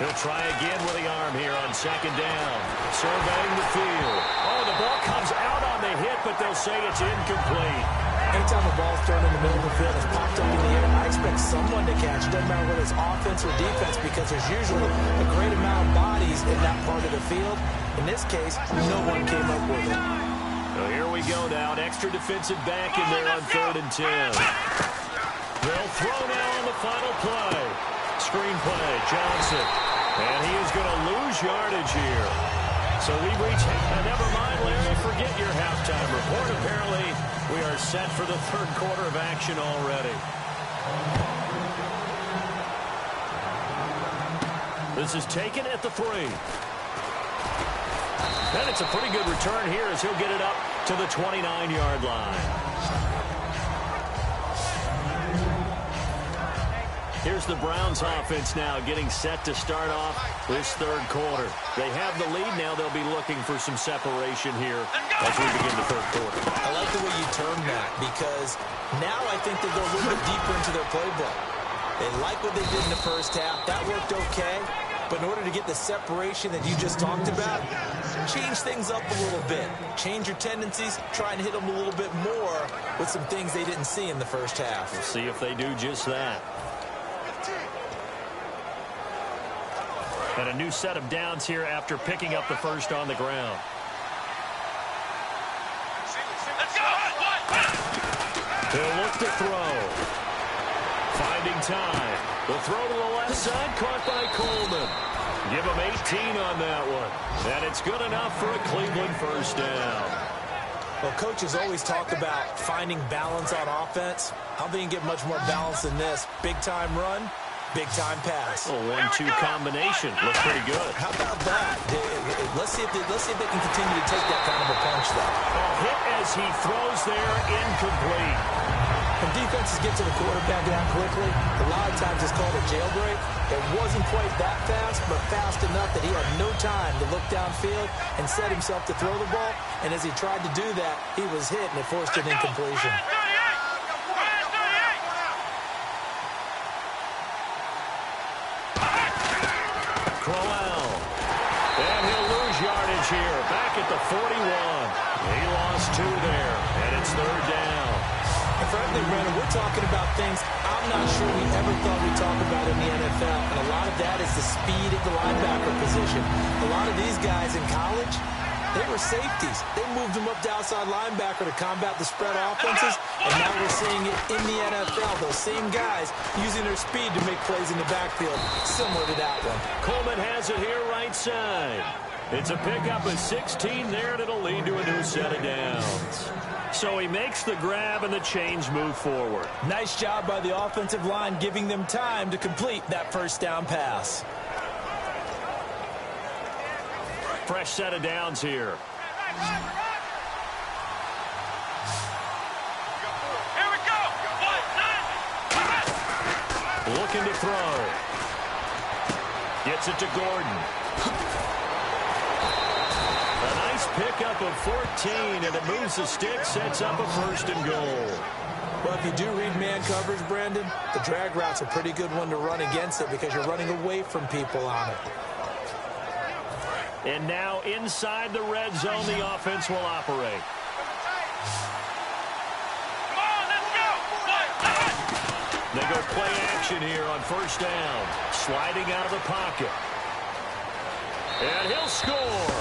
He'll try again with the arm here on second down. Surveying the field. Oh, the ball comes out on the hit, but they'll say it's incomplete. Anytime a ball's thrown in the middle of the field, it's popped up in the air, I expect someone to catch it. Doesn't matter whether it's offense or defense, because there's usually a great amount of bodies in that part of the field. In this case, no one came up with it. So here we go now. An extra defensive back in there on 3rd and 10. They'll throw now on the final play. Screen play, Johnson. And he is going to lose yardage here. So we reach, never mind, Larry, forget your halftime report. Apparently, we are set for the 3rd quarter of action already. This is taken at the 3. And it's a pretty good return here as he'll get it up to the 29-yard line. Here's the Browns offense now getting set to start off this 3rd quarter. They have the lead now. They'll be looking for some separation here as we begin the 3rd quarter. I like the way you term that, because now I think they go a little bit deeper into their playbook. They like what they did in the first half. That worked okay. But in order to get the separation that you just talked about, change things up a little bit. Change your tendencies. Try and hit them a little bit more with some things they didn't see in the first half. We'll see if they do just that. And a new set of downs here after picking up the first on the ground. He'll look to throw. Finding time. The throw to the left side, caught by Coleman. Give him 18 on that one. And it's good enough for a Cleveland first down. Well, coaches always talk about finding balance on offense. I don't think you can get much more balance than this. Big-time run, big-time pass. A 1-2 combination. Looks pretty good. How about that? Let's see if they can continue to take that kind of a punch, though. A hit as he throws there, incomplete. When defenses get to the quarterback down quickly, a lot of times it's called a jailbreak. It wasn't quite that fast, but fast enough that he had no time to look downfield and set himself to throw the ball. And as he tried to do that, he was hit, and it forced an incompletion. Crowell. And he'll lose yardage here. Back at the 41. He lost 2 there, and it's 3rd down. And frankly, Brandon, we're talking about things I'm not sure we ever thought we'd talk about in the NFL. And a lot of that is the speed at the linebacker position. A lot of these guys in college, they were safeties. They moved them up to outside linebacker to combat the spread offenses. And now we're seeing it in the NFL. Those same guys using their speed to make plays in the backfield, similar to that one. Coleman has it here right side. It's a pickup of 16 there, and it'll lead to a new set of downs. So he makes the grab, and the chains move forward. Nice job by the offensive line, giving them time to complete that first down pass. Fresh set of downs here. Here we go. Looking to throw. Gets it to Gordon. A nice pickup of 14, and it moves the stick, sets up a 1st and goal. Well, if you do read man coverage, Brandon, the drag route's a pretty good one to run against it because you're running away from people on it. And now inside the red zone, the offense will operate. Come on, let's go. They go play action here on 1st down. Sliding out of the pocket. And he'll score.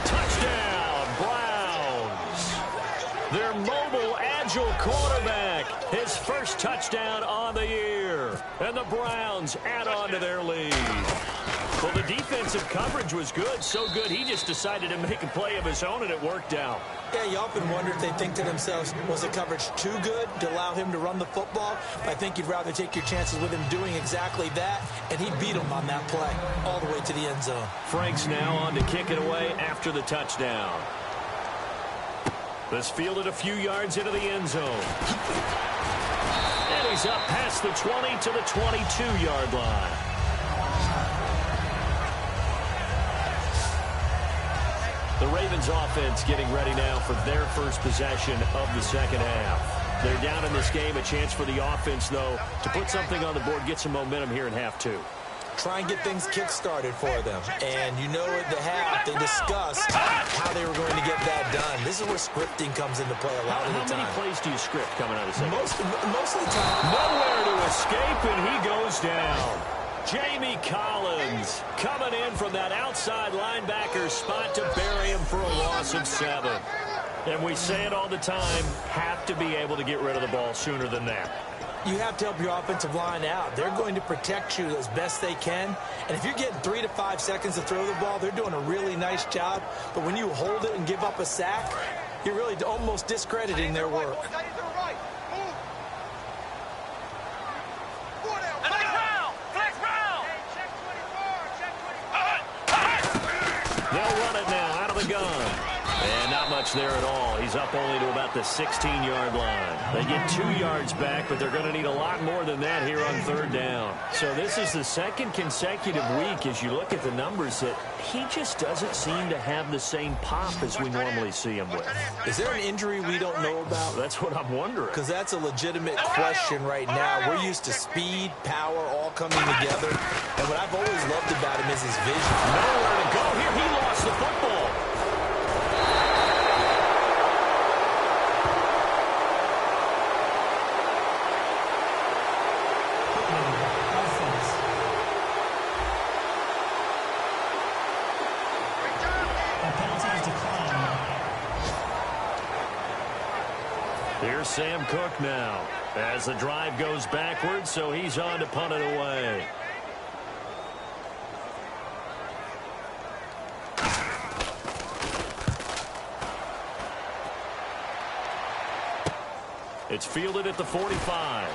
Touchdown, Browns. Their mobile, agile quarterback. His first touchdown on the year. And the Browns add on to their lead. Well, the defensive coverage was good. So good, he just decided to make a play of his own, and it worked out. Yeah, you often wonder if they think to themselves, was the coverage too good to allow him to run the football? I think you'd rather take your chances with him doing exactly that, and he beat him on that play all the way to the end zone. Frank's now on to kick it away after the touchdown. This fielded a few yards into the end zone. And he's up past the 20 to the 22-yard line. The Ravens offense getting ready now for their first possession of the second half. They're down in this game. A chance for the offense, though, to put something on the board, get some momentum here in half 2. try and get things kick-started for them. And you know at the half, they discussed how they were going to get that done. This is where scripting comes into play a lot of the time. How many plays do you script coming out of the second? Most of the time. Nowhere to escape, and he goes down. Jamie Collins coming in from that outside linebacker spot to bury him for a loss of 7. And we say it all the time, have to be able to get rid of the ball sooner than that. You have to help your offensive line out. They're going to protect you as best they can. And if you're getting 3 to 5 seconds to throw the ball, they're doing a really nice job. But when you hold it and give up a sack, you're really almost discrediting their work. They'll run it now out of the gun. And not much there at all. He's up only to about the 16-yard line. They get 2 yards back, but they're going to need a lot more than that here on 3rd down. So this is the second consecutive week, as you look at the numbers, that he just doesn't seem to have the same pop as we normally see him with. Is there an injury we don't know about? That's what I'm wondering. Because that's a legitimate question right now. We're used to speed, power, all coming together. And what I've always loved about him is his vision. Nowhere to go here. He lost the football. Here's Sam Cook now as the drive goes backwards, so he's on to punt it away. It's fielded at the 45.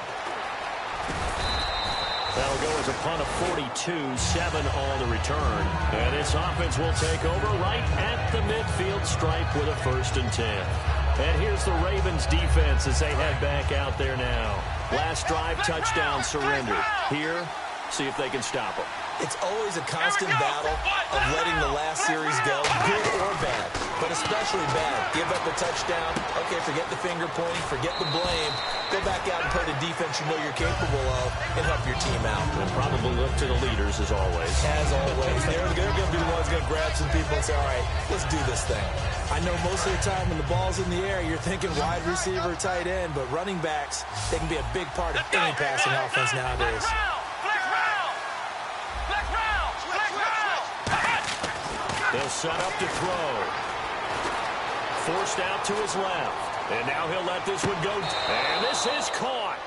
That'll go as a punt of 42, 7 on the return. And this offense will take over right at the midfield stripe with a 1st and 10. And here's the Ravens defense as they head back out there now. Last drive, touchdown, surrender. Here, see if they can stop them. It's always a constant battle of letting the last series go, good or bad, but especially bad. Give up a touchdown. Okay, forget the finger pointing, forget the blame. Go back out and play the defense you know you're capable of and help your team out. And probably look to the leaders as always. As always. They're going to be the ones going to grab some people and say, all right, let's do this thing. I know most of the time when the ball's in the air, you're thinking wide receiver, tight end, but running backs, they can be a big part of any passing offense nowadays. They'll set up to throw. Forced out to his left. And now he'll let this one go. And this is caught.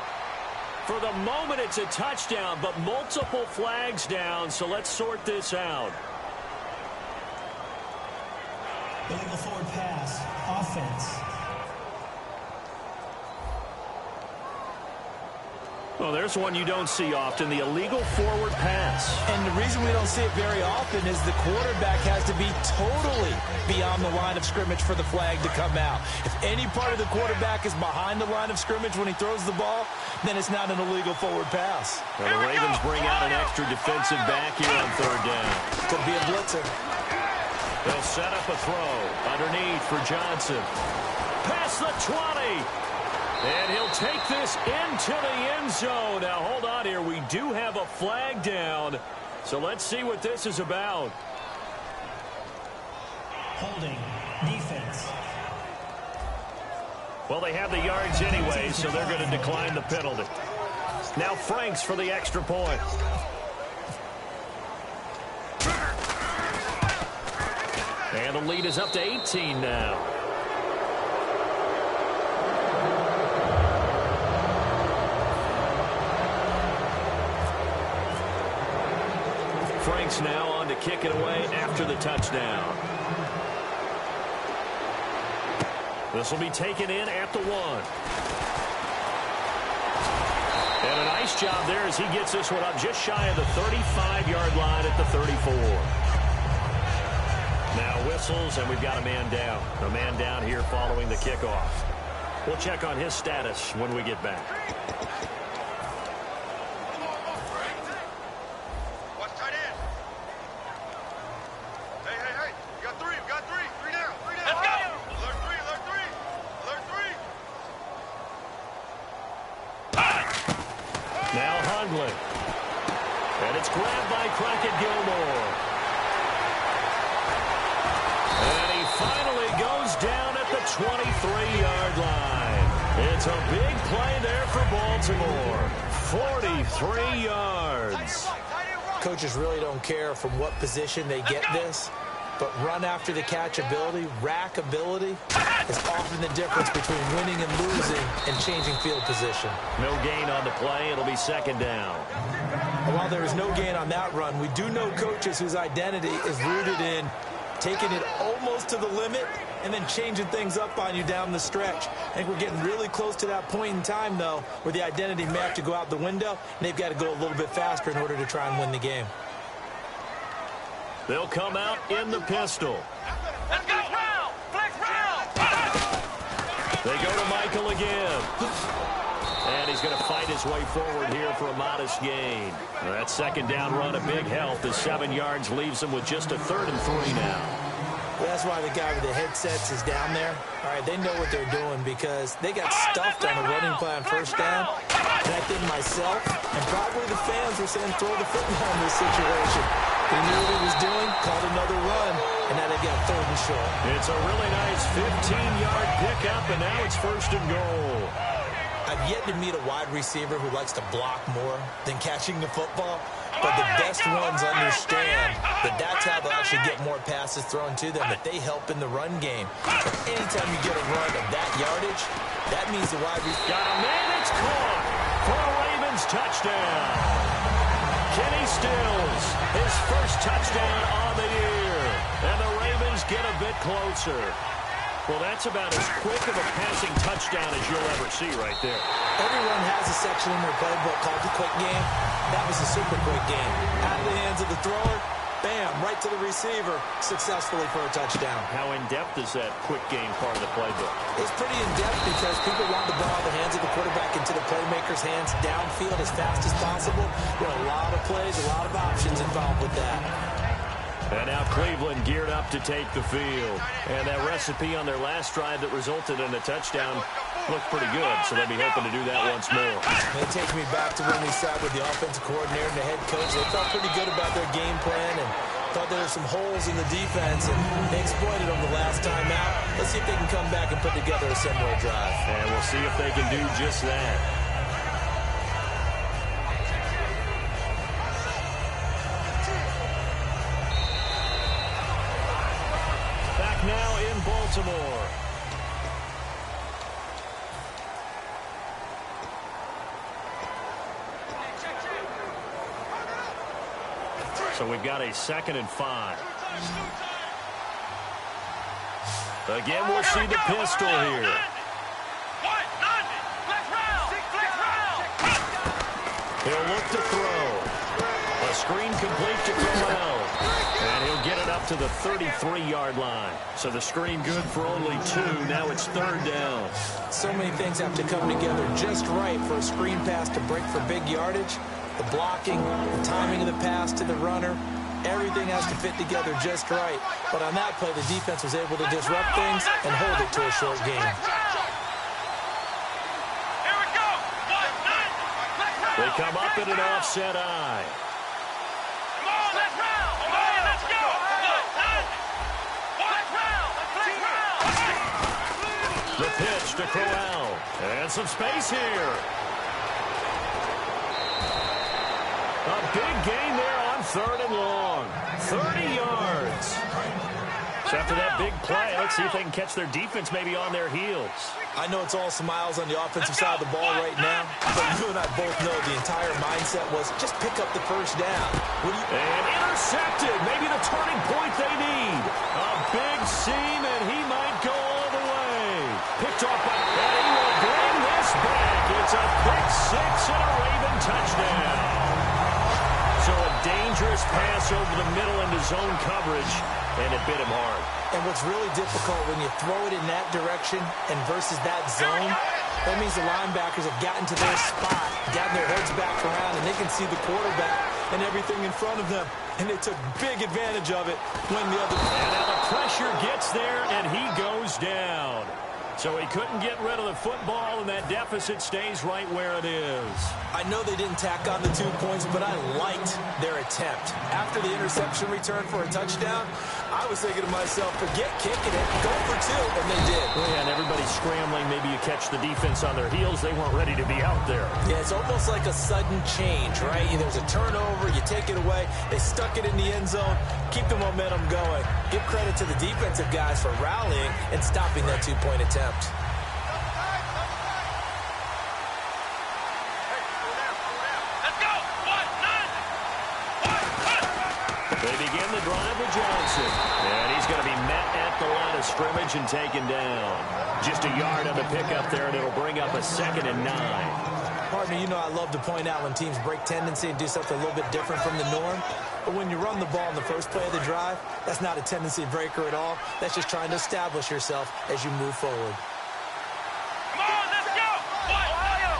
For the moment, it's a touchdown, but multiple flags down, so let's sort this out. Illegal forward pass. Offense. Well, there's one you don't see often, the illegal forward pass. And the reason we don't see it very often is the quarterback has to be totally beyond the line of scrimmage for the flag to come out. If any part of the quarterback is behind the line of scrimmage when he throws the ball, then it's not an illegal forward pass. Well, the Ravens bring out an extra defensive back here on 3rd down. Could be a blitzer. They'll set up a throw underneath for Johnson. Past the 20. And he'll take this into the end zone. Now, hold on here. We do have a flag down. So let's see what this is about. Holding. Defense. Well, they have the yards anyway, so they're going to decline the penalty. Now Franks for the extra point. And the lead is up to 18 now. Franks now on to kick it away after the touchdown. This will be taken in at the 1. And a nice job there as he gets this one up just shy of the 35-yard line at the 34. Now whistles, and we've got a man down. A man down here following the kickoff. We'll check on his status when we get back. It's grabbed by Crockett Gilmore. And he finally goes down at the 23-yard line. It's a big play there for Baltimore. 43 yards. Coaches really don't care from what position they get this, but run after the catch ability, rack ability, is often the difference between winning and losing and changing field position. No gain on the play. It'll be second down. And while there is no gain on that run, we do know coaches whose identity is rooted in taking it almost to the limit and then changing things up on you down the stretch. I think we're getting really close to that point in time, though, where the identity may have to go out the window, and they've got to go a little bit faster in order to try and win the game. They'll come out in the pistol. Let's go round. Flex round. They go to Michael again. And he's going to fight his way forward here for a modest gain. That second down run, a big help. The 7 yards leaves him with just a 3rd and 3 now. Well, that's why the guy with the headsets is down there. All right, they know what they're doing because they got stuffed on a running play on first down. And I think myself and probably the fans were saying throw the football in this situation. He knew what he was doing, called another run, and now they got 3rd and short. It's a really nice 15-yard pickup, and now it's 1st and goal. I've yet to meet a wide receiver who likes to block more than catching the football, but the best ones understand that that's how they'll actually get more passes thrown to them, that they help in the run game. But anytime you get a run of that yardage, that means the wide receiver... Got a man, it's caught for a Ravens touchdown. Kenny Stills, his first touchdown on the year, and the Ravens get a bit closer. Well, that's about as quick of a passing touchdown as you'll ever see right there. Everyone has a section in their playbook called the quick game. That was a super quick game. Out of the hands of the thrower, bam, right to the receiver, successfully for a touchdown. How in-depth is that quick game part of the playbook? It's pretty in-depth because people want the ball in the hands of the quarterback into the playmaker's hands downfield as fast as possible. There are a lot of plays, a lot of options involved with that. And now Cleveland geared up to take the field. And that recipe on their last drive that resulted in a touchdown looked pretty good, so they'll be hoping to do that once more. It takes me back to when we sat with the offensive coordinator and the head coach. They felt pretty good about their game plan and thought there were some holes in the defense, and they exploited them the last time out. Let's see if they can come back and put together a similar drive. And we'll see if they can do just that. Now in Baltimore. So we've got a 2nd and 5. Again, we'll see the pistol here. He'll look to throw. A screen complete to Crowell. And he'll get it up to the 33-yard line. So the screen good for only 2. Now it's 3rd down. So many things have to come together just right for a screen pass to break for big yardage. The blocking, the timing of the pass to the runner, everything has to fit together just right. But on that play, the defense was able to disrupt things and hold it to a short game. They come up in an offset eye. The pitch to Crowell. And some space here. A big gain there on 3rd and long. 30 yards. So after that big play, let's see if they can catch their defense maybe on their heels. I know it's all smiles on the offensive side of the ball right now, but you and I both know the entire mindset was just pick up the first down. And intercepted. Maybe the turning point they need. A big seam, and he might go all the way. Picked off by... And he will bring this back. It's a pick 6 and a Raven touchdown. So a dangerous pass over the middle into zone coverage, and it bit him hard. And what's really difficult when you throw it in that direction and versus that zone, that means the linebackers have gotten to their spot, gotten their heads back around, and they can see the quarterback and everything in front of them. And they took big advantage of it when the other... And now the pressure gets there, and he goes down. So he couldn't get rid of the football, and that deficit stays right where it is. I know they didn't tack on the 2 points, but I liked their attempt. After the interception return for a touchdown, I was thinking to myself, forget kicking it, go for 2, and they did. Well, yeah, and everybody's scrambling. Maybe you catch the defense on their heels. They weren't ready to be out there. Yeah, it's almost like a sudden change, right? There's a turnover, you take it away, they stuck it in the end zone, keep the momentum going. Give credit to the defensive guys for rallying and stopping that 2-point attempt. They begin the drive with Johnson. And he's going to be met at the line of scrimmage and taken down. Just a yard on the pickup there, and it'll bring up a 2nd and 9. Partner, you know I love to point out when teams break tendency and do something a little bit different from the norm. But when you run the ball in the first play of the drive, that's not a tendency breaker at all. That's just trying to establish yourself as you move forward. Come on, let's go! Ohio!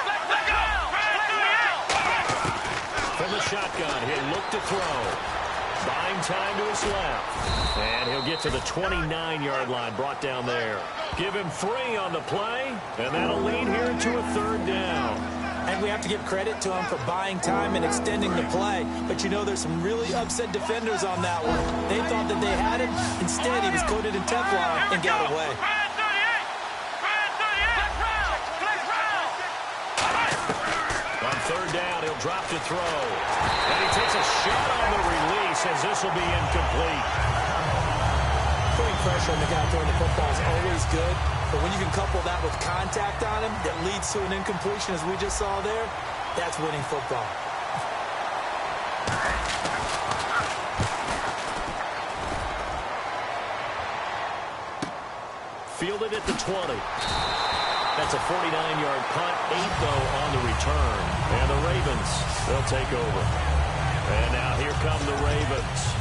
Let's go! From the shotgun, he'll look to throw. Buying time to his left. And he'll get to the 29-yard line, brought down there. Give him 3 on the play, and that'll lead here to a 3rd down. And we have to give credit to him for buying time and extending the play. But you know there's some really upset defenders on that one. They thought that they had him. Instead, he was coated in Teflon and got away. On 3rd down, he'll drop to throw. And he takes a shot on the release as this will be incomplete. Putting pressure on the guy throwing the football is always good. But when you can couple that with contact on him that leads to an incompletion, as we just saw there, that's winning football. Fielded at the 20. That's a 49-yard punt, 8 though on the return. And the Ravens, they'll take over. And now here come the Ravens.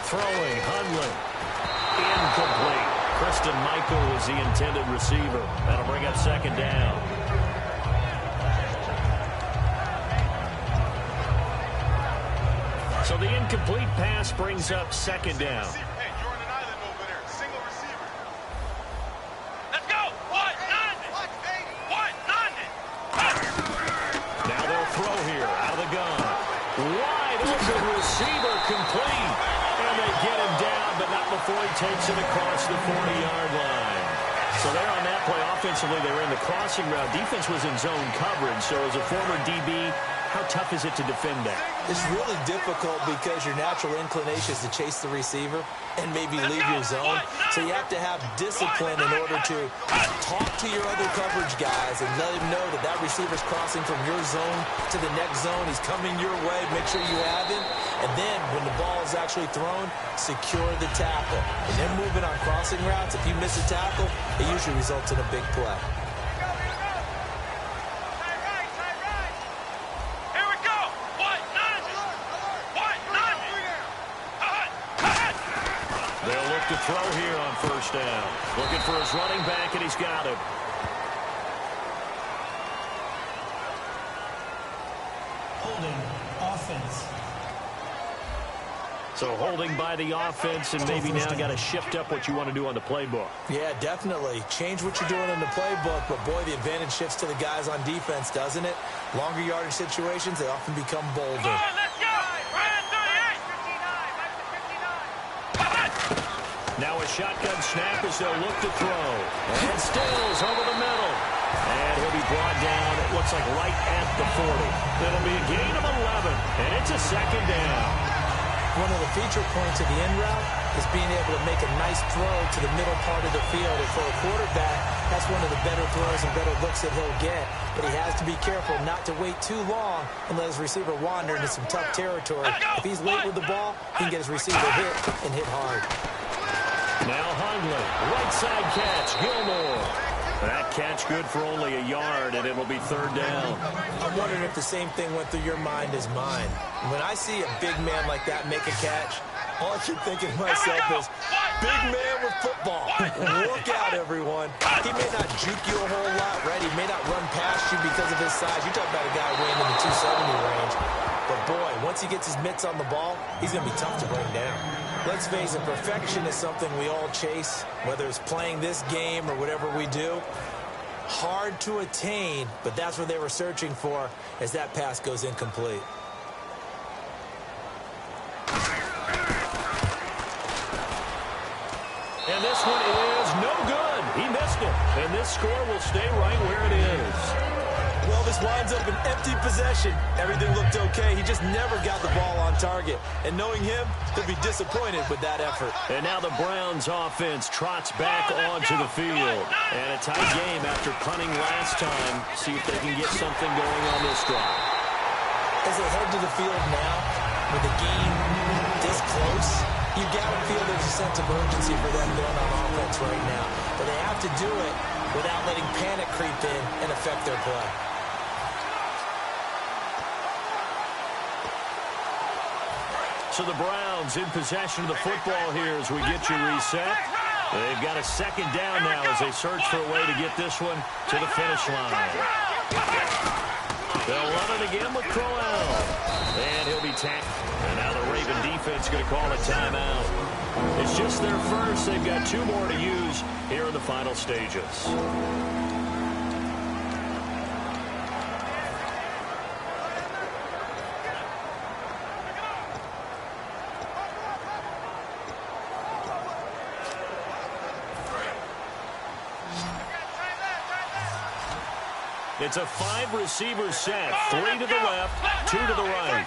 Throwing, Hundley. Incomplete. Christian Michael was the intended receiver. That'll bring up 2nd down. So the incomplete pass brings up 2nd down. Now they'll throw here out of the gun. Wide open receiver complete. And they get him down, but not before he takes it across the 40-yard line. So there on that play, offensively, they were in the crossing route. Defense was in zone coverage. So as a former DB, how tough is it to defend that? It's really difficult because your natural inclination is to chase the receiver and maybe leave your zone. So you have to have discipline in order to talk to your other coverage guys and let him know that that receiver's crossing from your zone to the next zone. He's coming your way. Make sure you have him. And then when the ball is actually thrown, secure the tackle. And then moving on crossing routes, if you miss a tackle, it usually results in a big play. They'll look to throw here on 1st down. Looking for his running back, and he's got him. Holding, offense. So holding by the offense, and maybe now got to shift up what you want to do on the playbook. Yeah, definitely. Change what you're doing in the playbook, but boy, the advantage shifts to the guys on defense, doesn't it? Longer yardage situations, they often become bolder. Now a shotgun snap as they'll look to throw. And Stills over the middle. And he'll be brought down, it looks like right at the 40. It'll be a gain of 11, and it's a 2nd down. One of the feature points of the end route is being able to make a nice throw to the middle part of the field. And for a quarterback, that's one of the better throws and better looks that he'll get. But he has to be careful not to wait too long and let his receiver wander into some tough territory. If he's late with the ball, he can get his receiver hit and hit hard. Now Hundley, right side catch, Gilmore. That catch good for only a yard, and it'll be 3rd down. I'm wondering if the same thing went through your mind as mine. When I see a big man like that make a catch, all I keep thinking to myself is, Big man with football. Look out, everyone. He may not juke you a whole lot, right? He may not run past you because of his size. You're talking about a guy weighing in the 270 range. But, boy, once he gets his mitts on the ball, he's going to be tough to bring down. Let's face it, perfection is something we all chase, whether it's playing this game or whatever we do. Hard to attain, but that's what they were searching for as that pass goes incomplete. And this one is no good. He missed it. And this score will stay right where it is. Well, this winds up an empty possession. Everything looked okay. He just never got the ball on target. And knowing him, he'll be disappointed with that effort. And now the Browns offense trots back onto the field. And a tight game after punting last time. See if they can get something going on this drive. As they head to the field now, with the game this close, you got to feel there's a sense of urgency for them going on offense right now. But they have to do it without letting panic creep in and affect their play. So the Browns in possession of the football here as we get you reset. They've got a second down now as they search for a way to get this one to the finish line. They'll run it again with Crowell. And he'll be tackled. And now the Raven defense going to call a timeout. It's just their first. They've got two more to use here in the final stages. It's a 5-receiver set. 3 to the left, 2 to the right.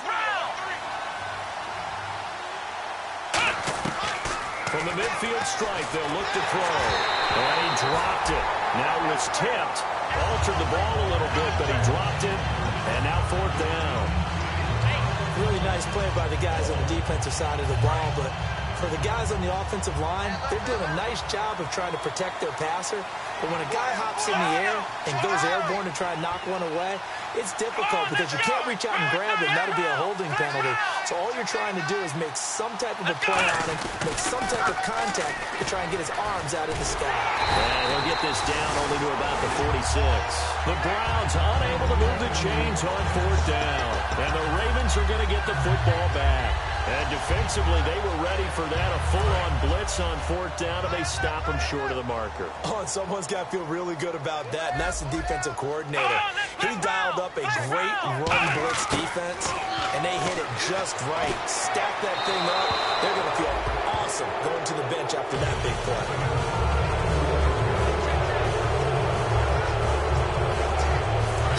From the midfield stripe, they'll look to throw. And he dropped it. Now it was tipped. Altered the ball a little bit, but he dropped it. And now 4th down. Really nice play by the guys on the defensive side of the ball, but for the guys on the offensive line, they're doing a nice job of trying to protect their passer. But when a guy hops in the air and goes airborne to try and knock one away, it's difficult because you can't reach out and grab it, and that'll be a holding penalty. So all you're trying to do is make some type of a play on him, make some type of contact to try and get his arms out in the sky. And he'll get this down only to about the 46. The Browns unable to move the chains on 4th down. And the Ravens are going to get the football back. And defensively, they were ready for that, a full-on blitz on 4th down, and they stop them short of the marker. Oh, and someone's got to feel really good about that, and that's the defensive coordinator. He dialed up a great run blitz defense, and they hit it just right. Stack that thing up. They're going to feel awesome going to the bench after that big play.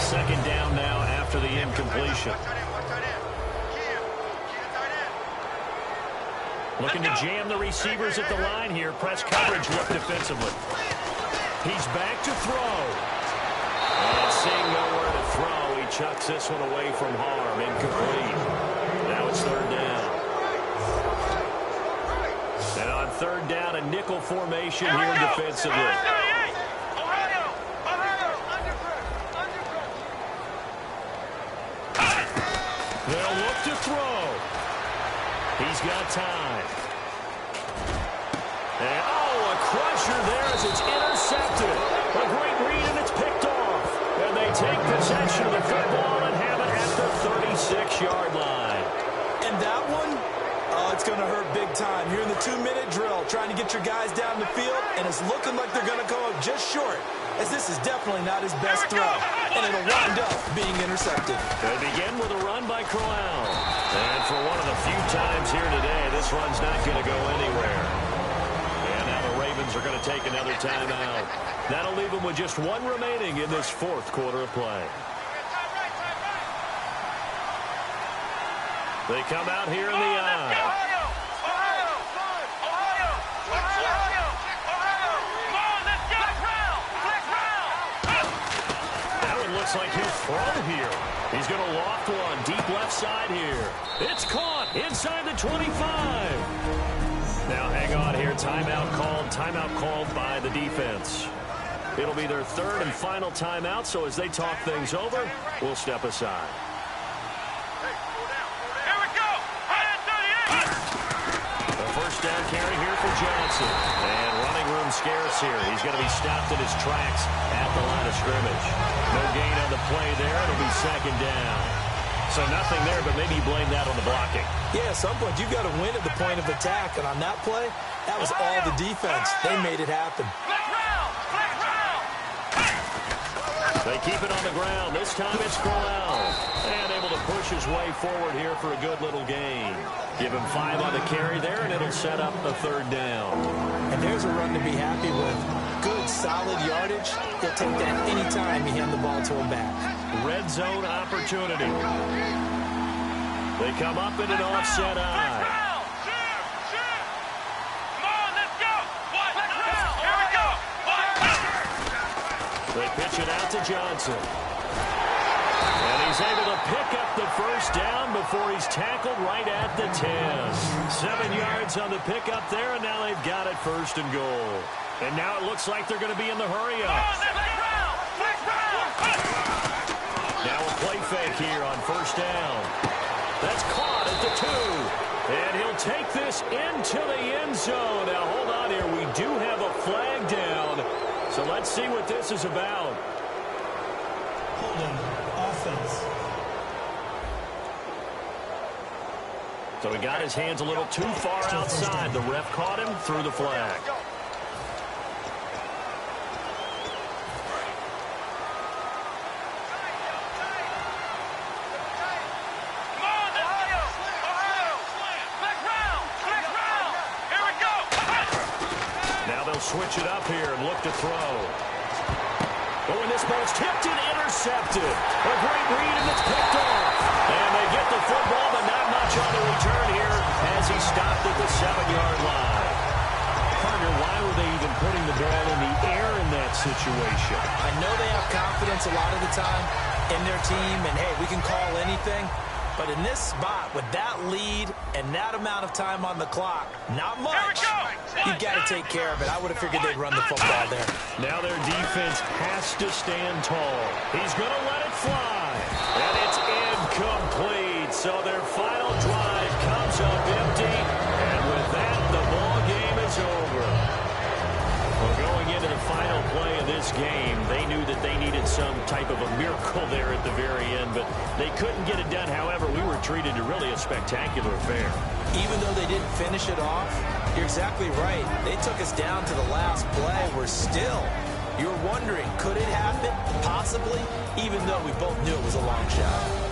Second down now after the incompletion. Looking to jam the receivers at the line here. Press coverage look defensively. He's back to throw. And seeing nowhere to throw, he chucks this one away from harm. Incomplete. Now it's 3rd down. And on 3rd down, a nickel formation here defensively. They'll look to throw. He's got time. And, a crusher there as it's intercepted. A great read, and it's picked off. And they take possession of the football and have it at the 36-yard line. And that one, it's going to hurt big time. You're in the 2-minute drill, trying to get your guys down the field, and it's looking like they're going to go up just short, as this is definitely not his best throw. And it'll wind up being intercepted. They begin with a run by Crowell. And for one of the few times here today, this run's not going to go anywhere. And now the Ravens are going to take another timeout. That'll leave them with just one remaining in this 4th quarter of play. They come out here in the eye. Looks like he'll throw here. He's going to loft one deep left side here. It's caught inside the 25. Now hang on here. Timeout called by the defense. It'll be their 3rd and final timeout, so as they talk things over, we'll step aside. Here we go. The first down carry here for Johnson. And running room scarce here. He's going to be stopped in his tracks at the line of scrimmage. No gain on the play there. It'll be second down. So nothing there, but maybe you blame that on the blocking. Yeah, at some point you've got to win at the point of attack. And on that play, that was all the defense. They made it happen. They keep it on the ground. This time it's Crowell. And able to push his way forward here for a good little gain. Give him 5 on the carry there, and it'll set up a third down. And there's a run to be happy with. Good, solid yardage. He'll take that any time you hand the ball to him back. Red zone opportunity. They come up in an offset eye. They pitch it out to Johnson. And he's able to pick up the first down before he's tackled right at the 10. 7 yards on the pickup there, and now they've got it first and goal. And now it looks like they're going to be in the hurry-up. Now a play fake here on first down. That's caught at the 2. And he'll take this into the end zone. Now, hold on here. We do have a flag down. So let's see what this is about. Holding offense. So he got his hands a little too far outside. The ref caught him through the flag. Switch it up here and look to throw. Oh, and this ball's tipped and intercepted. A great read, and it's picked off. And they get the football, but not much on the return here as he stopped at the 7-yard line. Partner, why were they even putting the ball in the air in that situation? I know they have confidence a lot of the time in their team, and, hey, we can call anything. But in this spot, with that lead and that amount of time on the clock, not much. You've got to take care of it. I would have figured they'd run the football there. Now their defense has to stand tall. He's going to let it fly. And it's incomplete. So their final drive comes up empty. And with that, the ball game is over. Well, going into the final play of this game, they knew that they needed some type of a miracle there at the very end, but they couldn't get it done. However, we were treated to really a spectacular affair. Even though they didn't finish it off, you're exactly right. They took us down to the last play. We're still, you're wondering, could it happen? Possibly, even though we both knew it was a long shot.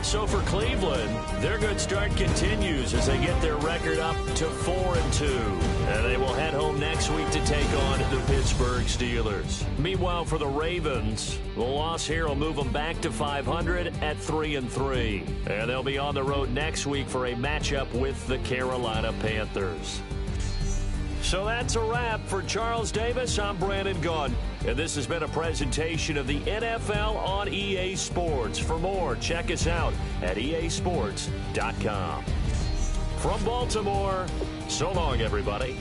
So for Cleveland, their good start continues as they get their record up to 4-2. And they will head home next week to take on the Pittsburgh Steelers. Meanwhile, for the Ravens, the loss here will move them back to 500 at 3-3. And they'll be on the road next week for a matchup with the Carolina Panthers. So that's a wrap. For Charles Davis, I'm Brandon Gunn. And this has been a presentation of the NFL on EA Sports. For more, check us out at easports.com. From Baltimore, so long, everybody.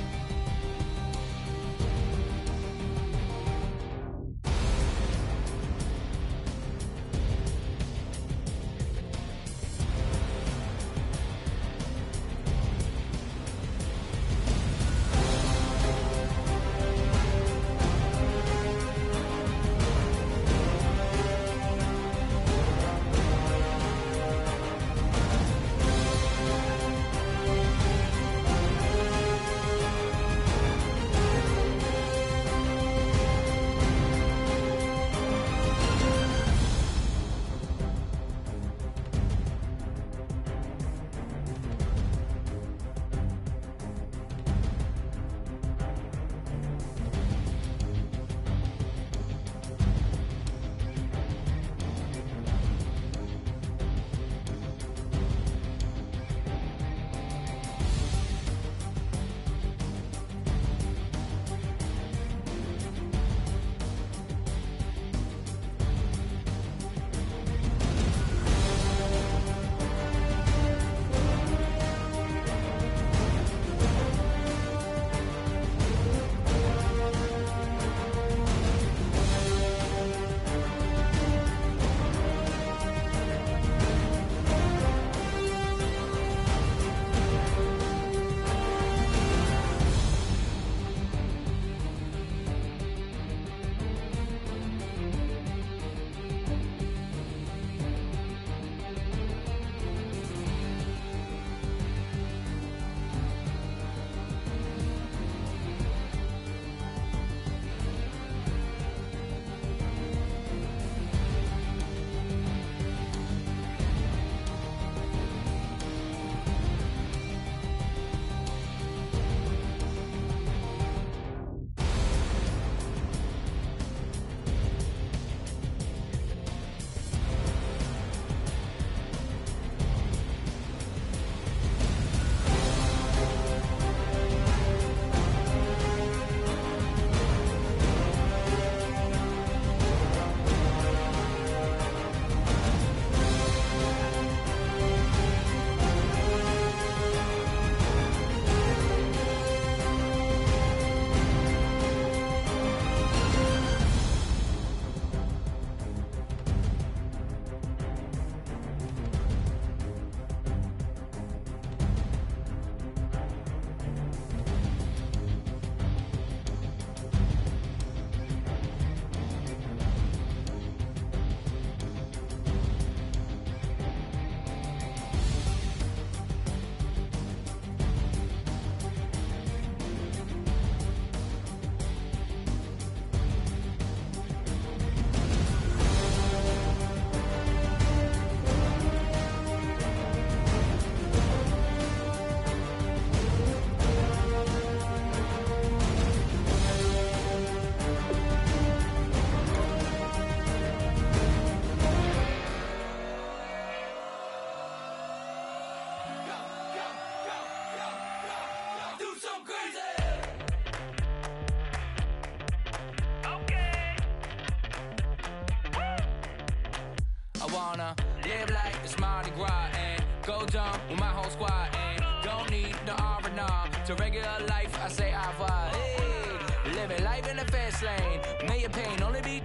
I wanna live like it's Mardi Gras and go dumb with my whole squad and don't need no R&R. To regular life, I say au revoir. Hey, living life in the fast lane. May your pain only be